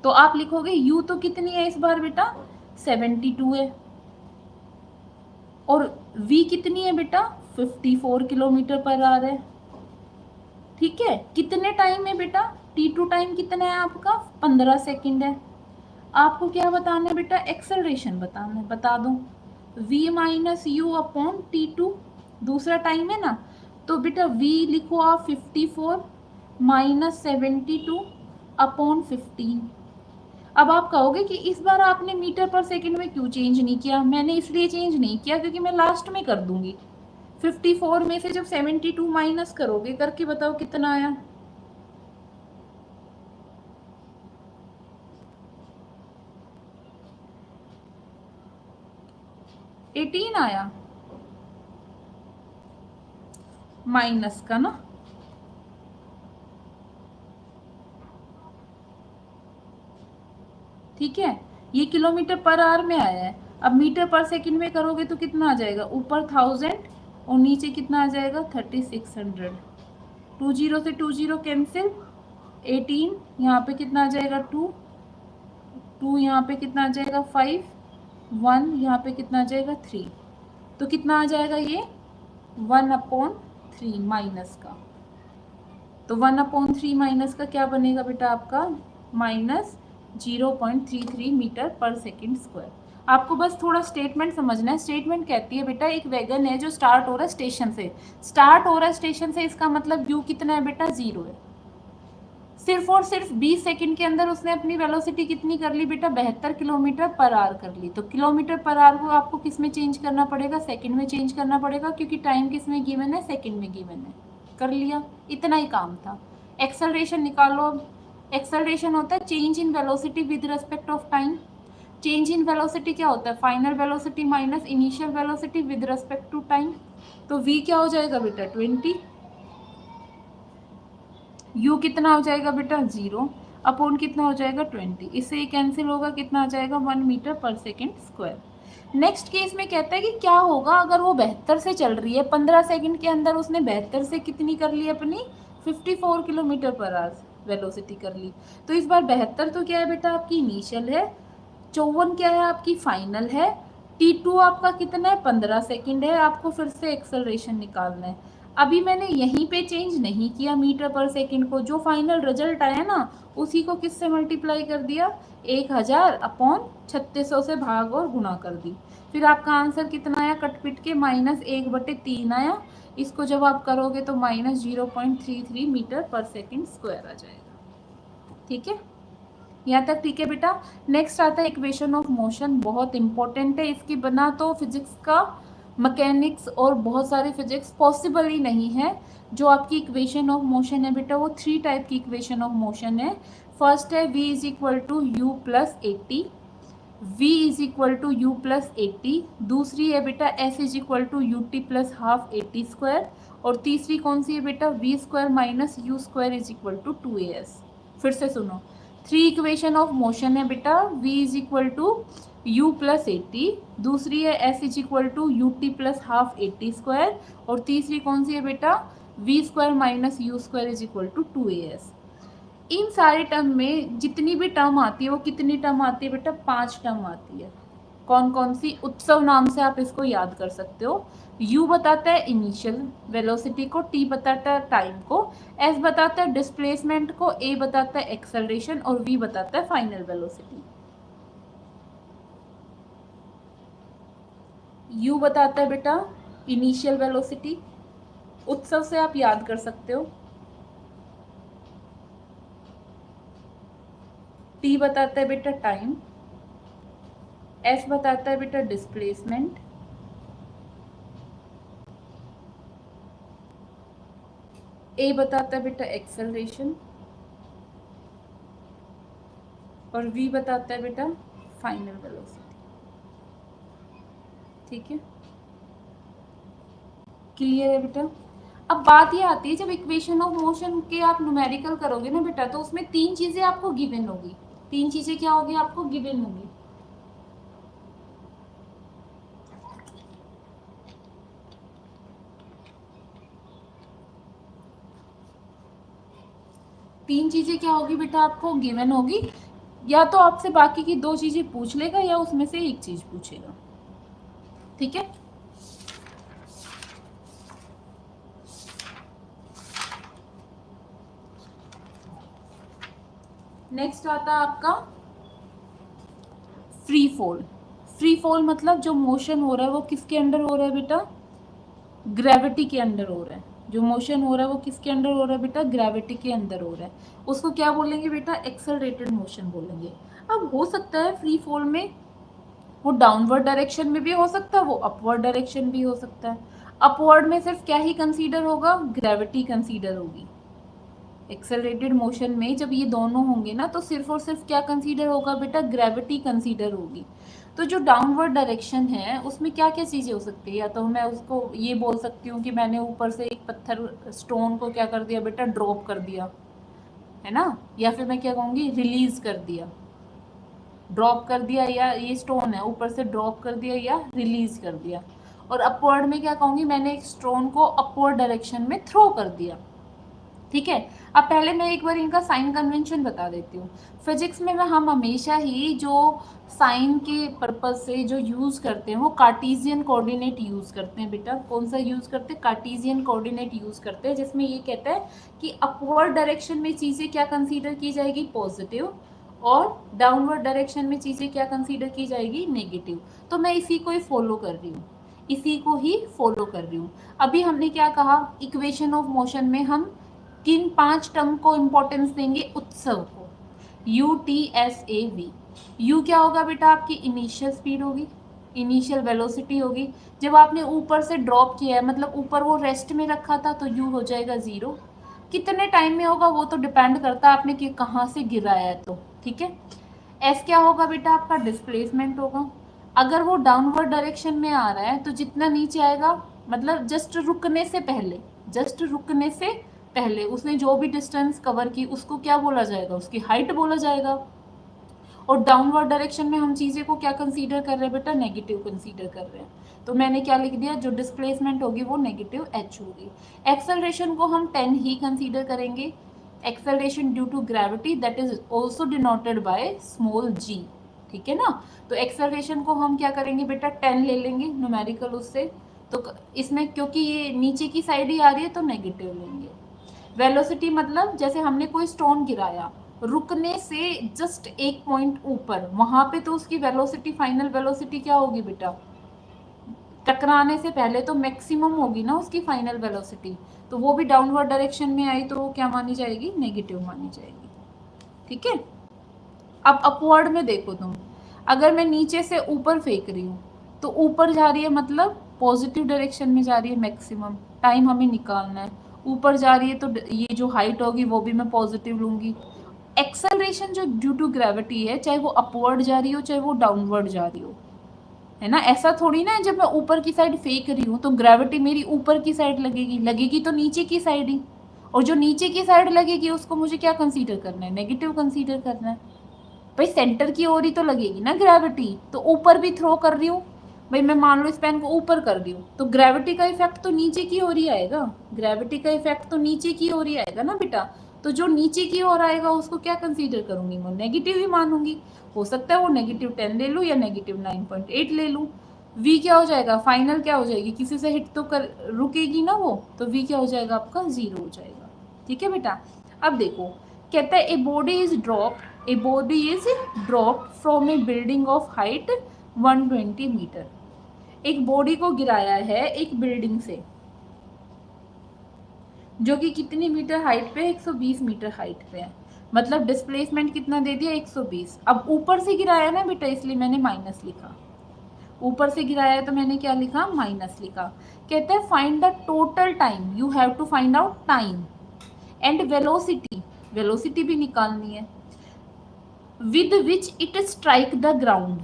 तो आप लिखोगे u तो कितनी है इस बार बेटा 72 है, और v कितनी है बेटा 54 किलोमीटर पर आवर है। ठीक है, कितने टाइम में बेटा, t2 टाइम कितना है आपका 15 सेकंड है। आपको क्या बताना है बेटा, एक्सेलरेशन बताना है, बता दो v minus you upon t2, दूसरा टाइम है ना, तो बेटा v लिखो आप 54 माइनस 72 अपॉन 15। अब आप कहोगे कि इस बार आपने मीटर पर सेकंड में क्यों चेंज नहीं किया, मैंने इसलिए चेंज नहीं किया क्योंकि मैं लास्ट में कर दूंगी। 54 में से जब 72 माइनस करोगे, करके बताओ कितना आया, 18 आया माइनस का ना। ठीक है, ये किलोमीटर पर आवर में आया है, अब मीटर पर सेकंड में करोगे तो कितना आ जाएगा, ऊपर 1000 और नीचे कितना आ जाएगा 3600, 2 जीरो से 2 जीरो कैंसिल, 18 यहाँ पे कितना आ जाएगा 2, 2 यहाँ पे कितना आ जाएगा 5, 1 यहाँ पे कितना आ जाएगा 3, तो कितना आ जाएगा ये 1 अपॉन 3 माइनस का, तो 1/3 माइनस का क्या बनेगा बेटा आपका -0.33 मीटर पर सेकेंड स्क्वायर। आपको बस थोड़ा स्टेटमेंट समझना है। स्टेटमेंट कहती है बेटा एक वैगन है जो स्टार्ट हो रहा है स्टेशन से, इसका मतलब यू कितना है बेटा 0 है। सिर्फ और सिर्फ 20 सेकंड के अंदर उसने अपनी वेलोसिटी कितनी कर ली बेटा 72 किलोमीटर पर आवर कर ली। तो किलोमीटर पर आवर को आपको किस में चेंज करना पड़ेगा, सेकंड में चेंज करना पड़ेगा, क्योंकि टाइम किस में गिवन है, सेकंड में गिवन है। कर लिया, इतना ही काम था। एक्सेलरेशन निकालो। अब एक्सेलरेशन होता है change in velocity with respect of time. Change in velocity क्या होता है, final velocity minus initial velocity with respect to time. तो v क्या हो जाएगा बेटा 20, u कितना हो जाएगा बेटा 0 अपॉन कितना हो जाएगा 20। इससे ये कैंसिल होगा, कितना आ जाएगा 1 मीटर पर सेकेंड स्क्वायर। नेक्स्ट केस में कहता है कि क्या होगा अगर वो 72 से चल रही है, 15 सेकंड के अंदर उसने 72 से कितनी कर ली अपनी 54 किलोमीटर पर आवर वेलोसिटी कर ली। तो इस बार 72 तो क्या है बेटा आपकी इनिशियल है, 54 क्या है आपकी फाइनल है, t2 आपका कितना है 15 सेकंड है। आपको फिर से एक्सेलरेशन निकालना है। अभी मैंने यहीं पे चेंज नहीं किया मीटर पर सेकंड को, जो फाइनल रिजल्ट आया ना उसी को किससे मल्टीप्लाई कर दिया 1000 अपॉन 3600 से भाग और गुणा कर दी। फिर आपका आंसर कितना आया कट पिट के -1/3 आया। इसको जब आप करोगे तो -0.33 मीटर पर सेकंड स्क्वायर आ जाएगा। ठीक है, यहाँ तक ठीक है बेटा। नेक्स्ट आता है इक्वेशन ऑफ मोशन, बहुत इंपॉर्टेंट है। इसके बिना तो फिजिक्स का मैकेनिक्स और बहुत सारे फिजिक्स पॉसिबल ही नहीं है। जो आपकी इक्वेशन ऑफ मोशन है बेटा वो 3 टाइप की इक्वेशन ऑफ मोशन है। फर्स्ट है v is equal to u plus 80, v is equal to u plus 80। दूसरी है बेटा s is equal to u t plus half 80 square. और तीसरी कौन सी है बेटा v square minus u square is equal to 2as। फिर से सुनो, 3 इक्वेशन ऑफ मोशन है बेटा, v is equal to u plus 80, दूसरी है s is equal to u t plus half 80 square, और तीसरी कौन सी है बेटा v square minus u square is equal to 2as। इन सारे टर्म में जितनी भी टर्म आती है वो कितनी टर्म आती है बेटा 5 टर्म आती है। कौन कौन सी, उत्सव नाम से आप इसको याद कर सकते हो। u बताता है इनिशियल वेलोसिटी को, t बताता है टाइम को, s बताता है डिस्प्लेसमेंट को, a बताता है एक्सेलरेशन और v बताता है फाइनल वेलोसिटी। u बताता है बेटा इनिशियल वेलोसिटी, उत्सव से आप याद कर सकते हो। t बताता है बेटा टाइम, s बताता है बेटा डिस्प्लेसमेंट, a बताता है बेटा एक्सेलरेशन और v बताता है बेटा फाइनल वेलोसिटी। ठीक है, क्लियर है बेटा। अब बात ये आती है जब इक्वेशन ऑफ मोशन के आप न्यूमेरिकल करोगे ना बेटा तो उसमें 3 चीजें आपको गिवन होगी। 3 चीजें क्या होगी आपको गिवन होगी। तीन चीजें क्या होगी बेटा आपको गिवन होगी। या तो आपसे बाकी की 2 चीजें पूछ लेगा या उसमें से एक चीज पूछेगा। ठीक है, नेक्स्ट आता है आपका फ्री फॉल। फ्री फॉल मतलब जो मोशन हो रहा है वो किसके अंडर हो रहा है बेटा, ग्रेविटी के अंडर हो रहा है। जो मोशन हो रहा है वो किसके अंडर हो रहा है बेटा, ग्रेविटी के अंदर हो रहा है। उसको क्या बोलेंगे बेटा, एक्सेलरेटेड मोशन बोलेंगे। अब हो सकता है फ्री फॉल में वो डाउनवर्ड डायरेक्शन में भी हो सकता है, वो अपवर्ड डायरेक्शन भी हो सकता है। अपवर्ड में सिर्फ क्या ही कंसीडर होगा, ग्रेविटी कंसीडर होगी। एक्सेलरेटेड मोशन में जब ये दोनों होंगे ना तो सिर्फ और सिर्फ क्या कंसीडर होगा बेटा, ग्रेविटी कंसीडर होगी। तो जो डाउनवर्ड डायरेक्शन है उसमें क्या क्या चीज़ें हो सकती है, या तो मैं उसको ये बोल सकती हूँ कि मैंने ऊपर से एक पत्थर स्टोन को क्या कर दिया बेटा, ड्रॉप कर दिया है ना, या फिर मैं क्या कहूँगी रिलीज कर दिया, ड्रॉप कर दिया, या ये स्टोन है ऊपर से ड्रॉप कर दिया या रिलीज कर दिया। और अपवर्ड में क्या कहूँगी, मैंने एक स्टोन को अपवर्ड डायरेक्शन में थ्रो कर दिया। ठीक है। अब पहले मैं एक बार इनका साइन कन्वेंशन बता देती हूँ। फिजिक्स में हम हमेशा ही जो साइन के पर्पज से जो यूज करते हैं वो कार्टेशियन कोऑर्डिनेट यूज करते हैं बेटा। कौन सा यूज करते हैं? कार्टेशियन कोऑर्डिनेट यूज करते हैं, जिसमें ये कहता है कि अपवर्ड डायरेक्शन में चीजें क्या कंसीडर की जाएगी? पॉजिटिव, और डाउनवर्ड डायरेक्शन में चीजें क्या कंसीडर की जाएगी? नेगेटिव। तो मैं इसी को ही फॉलो कर रही हूँ, इसी को ही फॉलो कर रही हूँ। अभी हमने क्या कहा? इक्वेशन ऑफ मोशन में हम किन 5 टर्म को इंपॉर्टेंस देंगे? उत्सव को, UTSAV। U क्या होगा बेटा? आपकी इनिशियल स्पीड होगी, इनिशियल वेलोसिटी होगी। जब आपने ऊपर से ड्रॉप किया है, मतलब ऊपर वो रेस्ट में रखा था, तो U हो जाएगा 0। कितने टाइम में होगा वो तो डिपेंड करता है आपने कि कहाँ से गिराया है, तो ठीक है। S क्या होगा बेटा? आपका डिस्प्लेसमेंट होगा। अगर वो डाउनवर्ड डायरेक्शन में आ रहा है तो जितना नीचे आएगा, मतलब जस्ट रुकने से पहले, जस्ट रुकने से पहले उसने जो भी डिस्टेंस कवर की उसको क्या बोला जाएगा? उसकी हाइट बोला जाएगा। और डाउनवर्ड डायरेक्शन में हम चीज़ें को क्या कंसीडर कर रहे हैं बेटा? नेगेटिव कंसीडर कर रहे हैं। तो मैंने क्या लिख दिया? जो डिस्प्लेसमेंट होगी वो नेगेटिव h होगी। एक्सेलरेशन को हम 10 ही कंसीडर करेंगे। Acceleration due to gravity that is also denoted by small g। ठीक है ना। तो एक्सेलरेशन को हम क्या करेंगे बेटा? 10 ले लेंगे न्यूमेरिकल उससे। तो इसमें क्योंकि ये नीचे की साइड ही आ रही है तो नेगेटिव लेंगे। वेलोसिटी मतलब जैसे हमने कोई स्टोन गिराया, रुकने से जस्ट एक पॉइंट ऊपर, वहां पे तो उसकी वेलोसिटी, फाइनल वेलोसिटी क्या होगी बेटा? टकराने से पहले तो मैक्सिमम होगी ना उसकी फाइनल वेलोसिटी, तो वो भी डाउनवर्ड डायरेक्शन में आई तो वो क्या मानी जाएगी? नेगेटिव मानी जाएगी। ठीक है। अब अपवर्ड में देखो तुम, अगर मैं नीचे से ऊपर फेंक रही हूँ तो ऊपर जा रही है, मतलब पॉजिटिव डायरेक्शन में जा रही है, मैक्सिमम टाइम हमें निकालना है। ऊपर जा रही है तो ये जो हाइट होगी वो भी मैं पॉजिटिव लूंगी। एक्सेलरेशन जो ड्यू टू ग्रेविटी है, चाहे वो अपवर्ड जा रही हो चाहे वो डाउनवर्ड जा रही हो, है ना। ऐसा थोड़ी ना है जब मैं ऊपर की साइड फेंक रही हूँ तो ग्रेविटी मेरी ऊपर की साइड लगेगी, लगेगी तो नीचे की साइड ही। और जो नीचे की साइड लगेगी उसको मुझे क्या कंसीडर करना है? नेगेटिव कंसीडर करना है। भाई सेंटर की ओर ही तो लगेगी ना ग्रेविटी, तो ऊपर भी थ्रो कर रही हूँ, भाई मैं मान लो इस पेन को ऊपर कर रही हूँ तो ग्रेविटी का इफेक्ट तो नीचे की ओर ही आएगा, ग्रेविटी का इफेक्ट तो नीचे की ओर ही आएगा ना बेटा। तो जो नीचे की ओर आएगा उसको क्या कंसीडर करूंगी? मैं नेगेटिव ही मानूंगी। हो सकता है वो -10 ले लूँ या -9.8 ले लूँ। V क्या हो जाएगा? फाइनल क्या हो जाएगी? किसी से हिट तो कर रुकेगी ना वो, तो V क्या हो जाएगा? आपका 0 हो जाएगा। ठीक है बेटा। अब देखो, कहता है a body is dropped from a building of height 120 metre. एक बॉडी को गिराया है एक बिल्डिंग से, जो कि कितनी मीटर हाइट पे? 120 मीटर हाइट पे है। मतलब डिस्प्लेसमेंट कितना दे दिया? 120। अब ऊपर से गिराया ना बेटा, इसलिए मैंने माइनस लिखा। ऊपर से गिराया है तो मैंने क्या लिखा? माइनस लिखा। कहते हैं find the total time, you have to find out time and velocity, velocity भी निकालनी है, with which it strike the ground,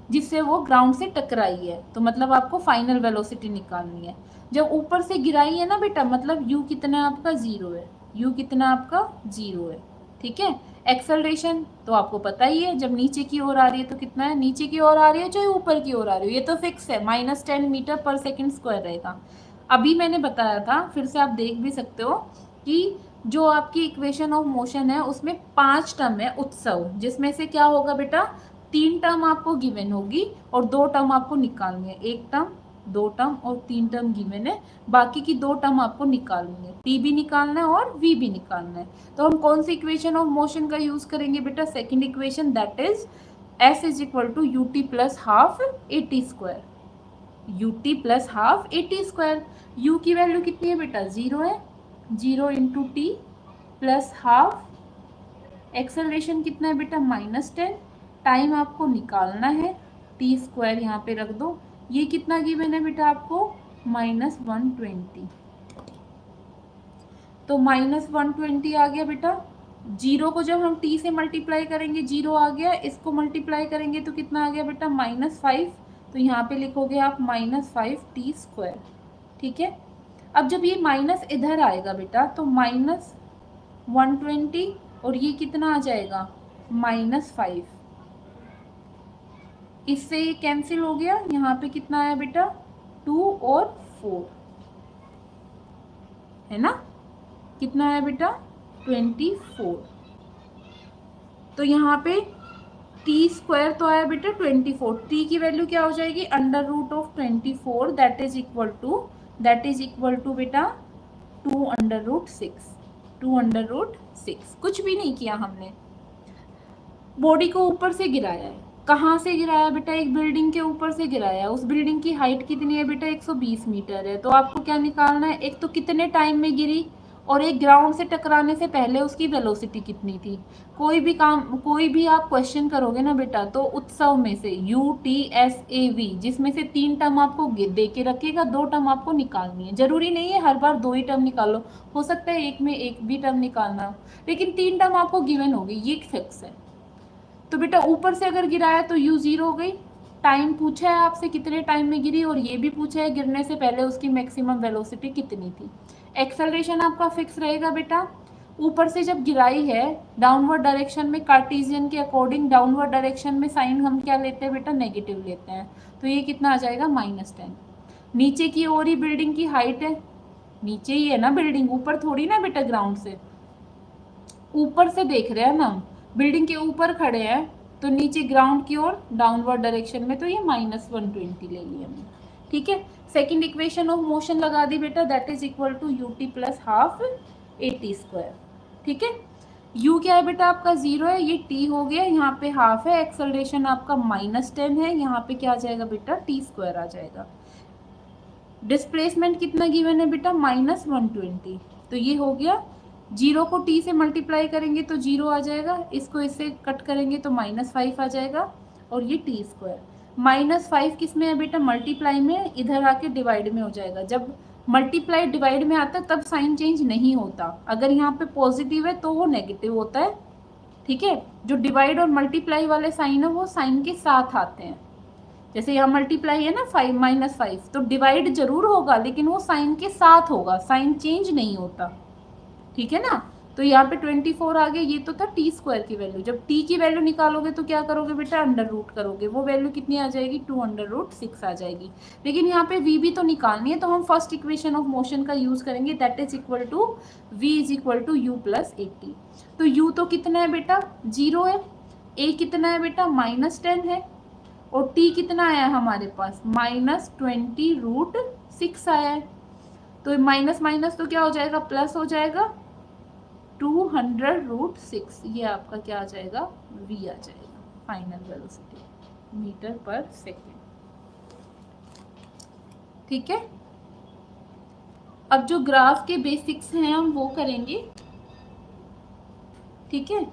जिससे वो ग्राउंड से टकराई है। तो मतलब आपको फाइनल वेलोसिटी निकालनी है। जब ऊपर से गिराई है ना बेटा, मतलब u कितना आपका? 0 है। u कितना आपका? 0 है। ठीक है। एक्सेलरेशन तो आपको पता ही है, जब नीचे की ओर आ रही है तो कितना है? नीचे की ओर आ रही है चाहे ऊपर की ओर आ रही है, ये तो फिक्स है, -10 मीटर पर सेकेंड स्क्वायर रहेगा। अभी मैंने बताया था, फिर से आप देख भी सकते हो कि जो आपकी इक्वेशन ऑफ मोशन है उसमें 5 टर्म है उत्सव, जिसमें से क्या होगा बेटा? 3 टर्म आपको गिवन होगी और 2 टर्म आपको निकालनी है। 1 टर्म, 2 टर्म और 3 टर्म गिवन है, बाकी की 2 टर्म आपको निकालनी है। टी भी निकालना है और वी भी निकालना है। तो हम कौन सी इक्वेशन ऑफ मोशन का यूज करेंगे बेटा? Second equation, that is S is equal to ut plus half AT square, ut plus half AT square. u की वैल्यू कितनी है बेटा? 0 है। 0 into t plus half, acceleration कितना है बेटा? -10। टाइम आपको निकालना है, टी स्क्वायर यहाँ पे रख दो। ये कितना गिवन है बेटा आपको? -120। तो -120 आ गया बेटा। 0 को जब हम t से मल्टीप्लाई करेंगे 0 आ गया, इसको मल्टीप्लाई करेंगे तो कितना आ गया बेटा? -5। तो यहाँ पे लिखोगे आप -5t स्क्वायर। ठीक है। अब जब ये माइनस इधर आएगा बेटा तो -120 और ये कितना आ जाएगा? -5। इससे ये कैंसिल हो गया। यहाँ पे कितना आया बेटा? 2 और 4, है ना। कितना है बेटा 24। तो यहाँ पे टी स्क्वायर तो आया बेटा 24, टी की वैल्यू क्या हो जाएगी under root of 24, that is equal to बेटा 2√6, 2√6। कुछ भी नहीं किया हमने, बॉडी को ऊपर से गिराया है। कहाँ से गिराया बेटा, एक बिल्डिंग के ऊपर से गिराया है। उस बिल्डिंग की हाइट कितनी है बेटा 120 मीटर है। तो आपको क्या निकालना है, एक तो कितने टाइम में गिरी और एक ग्राउंड से टकराने से पहले उसकी वेलोसिटी कितनी थी। कोई भी आप क्वेश्चन करोगे ना बेटा, तो उत्सव में से UTSAV जिसमें से 3 टर्म आपको दे के रखेगा, 2 टर्म आपको निकालनी है। जरूरी नहीं है हर बार 2 ही टर्म निकालो, हो सकता है एक में एक भी टर्म निकालना हो, लेकिन 3 टर्म आपको गिवन होगी, ये फिक्स है। तो बेटा ऊपर से अगर गिराया तो U 0 हो गई। टाइम पूछा है आपसे कितने टाइम में गिरी, और ये भी पूछा है गिरने से पहले उसकी मैक्सिमम वेलोसिटी कितनी थी। एक्सेलरेशन आपका फिक्स रहेगा बेटा। ऊपर से जब गिराई है डाउनवर्ड डायरेक्शन में, कार्टेशियन के अकॉर्डिंग डाउनवर्ड डायरेक्शन में साइन हम क्या लेते हैं बेटा, नेगेटिव लेते हैं। तो ये कितना आ जाएगा -10। नीचे की ओर ही बिल्डिंग की हाइट है, नीचे ही है ना बिल्डिंग, ऊपर थोड़ी ना बेटा ग्राउंड से, ऊपर से देख रहे हैं ना हम, बिल्डिंग के ऊपर खड़े हैं, तो नीचे ग्राउंड की ओर डाउनवर्ड डायरेक्शन में, तो ये -120 ले लिया हमने। ठीक है, सेकंड इक्वेशन ऑफ मोशन लगा दी बेटा, that is equal to UT plus half AT²। ठीक है, U क्या है बेटा आपका 0 है, ये T हो गया, यहाँ पे हाफ है, एक्सेलरेशन आपका -10 है, यहाँ पे क्या आ जाएगा बेटा T² आ जाएगा। डिस्प्लेसमेंट कितना गिवन है बेटा -120, तो ये हो गया। 0 को T से मल्टीप्लाई करेंगे तो 0 आ जाएगा, इसको इससे कट करेंगे तो -5 आ जाएगा, और ये T²। -5 किस में है बेटा, मल्टीप्लाई में, इधर आके डिवाइड में हो जाएगा। जब मल्टीप्लाई डिवाइड में आता है तब साइन चेंज नहीं होता, अगर यहाँ पे पॉजिटिव है तो वो नेगेटिव होता है। ठीक है, जो डिवाइड और मल्टीप्लाई वाले साइन है वो साइन के साथ आते हैं। जैसे यहाँ मल्टीप्लाई है ना 5 -5, तो डिवाइड जरूर होगा लेकिन वो साइन के साथ होगा, साइन चेंज नहीं होता। ठीक है ना, तो यहाँ पे 24 आ गया, ये तो था T² की वैल्यू। जब T की वैल्यू निकालोगे तो क्या करोगे बेटा, अंडर रूट करोगे, वो वैल्यू कितनी आ जाएगी 2√6 आ जाएगी। लेकिन यहाँ पे V भी तो निकालनी है, तो हम फर्स्ट इक्वेशन ऑफ मोशन का यूज करेंगे, that is equal to V is equal to U plus 80। तो U तो कितना है बेटा 0 है, A कितना है बेटा -10 है, और T कितना आया है हमारे पास -20√6 आया है। तो माइनस माइनस तो क्या हो जाएगा, प्लस हो जाएगा, 200√6, ये आपका क्या आ जाएगा V आ जाएगा, फाइनल वेलोसिटी मीटर पर सेकेंड। ठीक है, अब जो ग्राफ के बेसिक्स हैं हम वो करेंगे। ठीक है,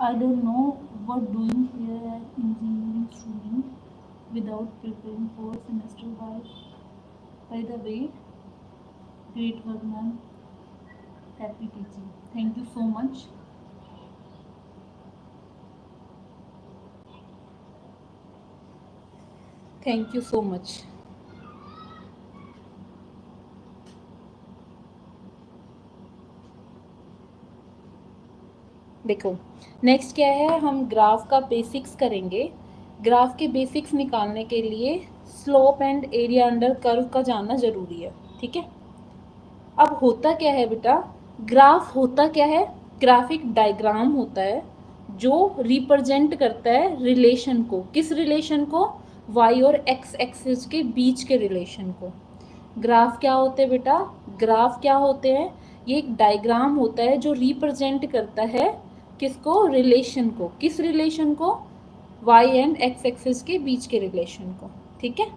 I don't know what doing here at engineering student without preparing for semester by the way, great work ma'am, happy teaching, thank you so much. Thank you so much. देखो next क्या है, हम ग्राफ का basics करेंगे। Graph के basics निकालने के लिए slope and area under curve का जानना जरूरी है, ठीक है। अब होता क्या है बेटा, ग्राफ होता क्या है, ग्राफिक डायग्राम होता है जो रिप्रेजेंट करता है रिलेशन को, किस रिलेशन को, वाई और एक्स एक्सिस के बीच के रिलेशन को। ग्राफ क्या होते हैं बेटा, ग्राफ क्या होते हैं, ये एक डायग्राम होता है जो रिप्रेजेंट करता है किसको, रिलेशन को, किस रिलेशन को, वाई एंड एक्स एक्सिस के बीच के रिलेशन को, ठीक है।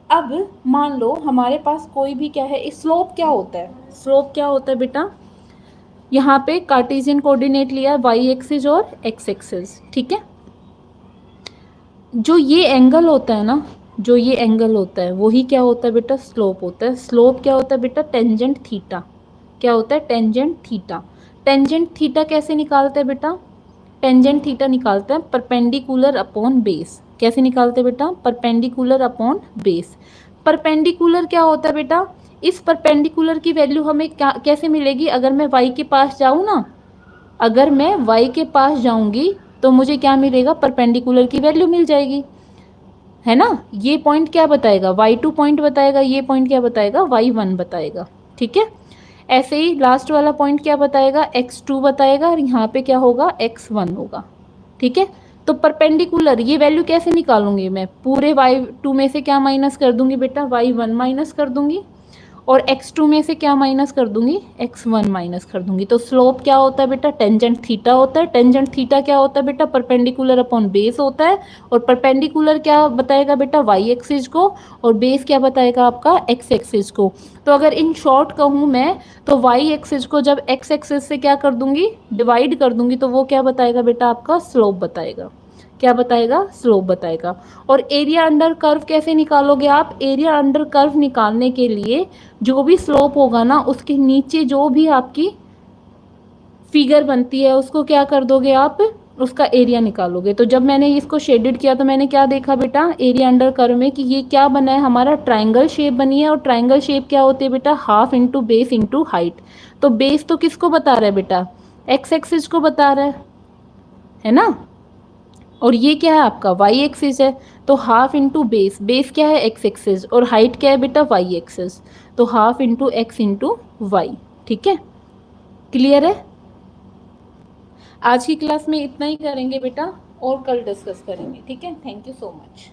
अब मान लो हमारे पास कोई भी क्या है, स्लोप क्या होता है, स्लोप क्या होता है बेटा, यहाँ पे कार्टेशियन कोऑर्डिनेट लिया वाई एक्सिस और एक्स एक्सिस, ठीक है। जो ये एंगल होता है ना, जो ये एंगल होता है वही क्या होता है बेटा, स्लोप होता है। स्लोप क्या होता है बेटा, टेंजेंट थीटा, क्या होता है, टेंजेंट थीटा। टेंजेंट थीटा कैसे निकालते हैं बेटा, टेंजेंट थीटा निकालते हैं परपेंडिकुलर अपॉन बेस। कैसे निकालते हैं बेटा, परपेंडिकुलर अपॉन बेस। परपेंडिकुलर क्या होता है बेटा, इस परपेंडिकुलर की वैल्यू हमें कैसे मिलेगी, अगर मैं y के पास जाऊँ ना, अगर मैं y के पास जाऊंगी तो मुझे क्या मिलेगा, परपेंडिकुलर की वैल्यू मिल जाएगी, है ना। ये पॉइंट क्या बताएगा, y2 पॉइंट बताएगा, ये पॉइंट क्या बताएगा, y1 बताएगा, ठीक है। ऐसे ही लास्ट वाला पॉइंट क्या बताएगा, x2 बताएगा, और यहाँ पे क्या होगा, x1 होगा, ठीक है। तो परपेंडिकुलर ये वैल्यू कैसे निकालूंगी मैं, पूरे y2 में से क्या माइनस कर दूंगी बेटा, y1 माइनस कर दूंगी, और x2 में से क्या माइनस कर दूंगी, x1 माइनस कर दूंगी। तो स्लोप क्या होता है बेटा, टेंजेंट थीटा होता है। टेंजेंट थीटा क्या होता है बेटा, परपेंडिकुलर अपॉन बेस होता है, और परपेंडिकुलर क्या बताएगा बेटा, वाई एक्सिस को, और बेस क्या बताएगा आपका, एक्स एक्सिस को। तो अगर इन शॉर्ट कहूँ मैं, तो वाई एक्सिस को जब एक्स एक्सिस से क्या कर दूंगी, डिवाइड कर दूंगी, तो वो क्या बताएगा बेटा, आपका स्लोप बताएगा, क्या बताएगा, स्लोप बताएगा। और एरिया अंडर कर्व कैसे निकालोगे आप, एरिया अंडर कर्व निकालने के लिए जो भी स्लोप होगा ना, उसके नीचे जो भी आपकी फिगर बनती है उसको क्या कर दोगे आप, उसका एरिया निकालोगे। तो जब मैंने इसको शेडेड किया तो मैंने क्या देखा बेटा, एरिया अंडर कर्व में, कि ये क्या बना है, हमारा ट्राइंगल शेप बनी है। और ट्राइंगल शेप क्या होती है बेटा, half into base into height. तो बेस तो किसको बता रहा है बेटा, एक्स एक्सिस को बता रहा है ना। और ये क्या है आपका, वाई एक्सिस है। तो हाफ इंटू बेस, बेस क्या है, एक्स एक्सिस, और हाइट क्या है बेटा, वाई एक्सिस। तो half into x into y, ठीक है। क्लियर है। आज की क्लास में इतना ही करेंगे बेटा, और कल डिस्कस करेंगे, ठीक है। Thank you so much.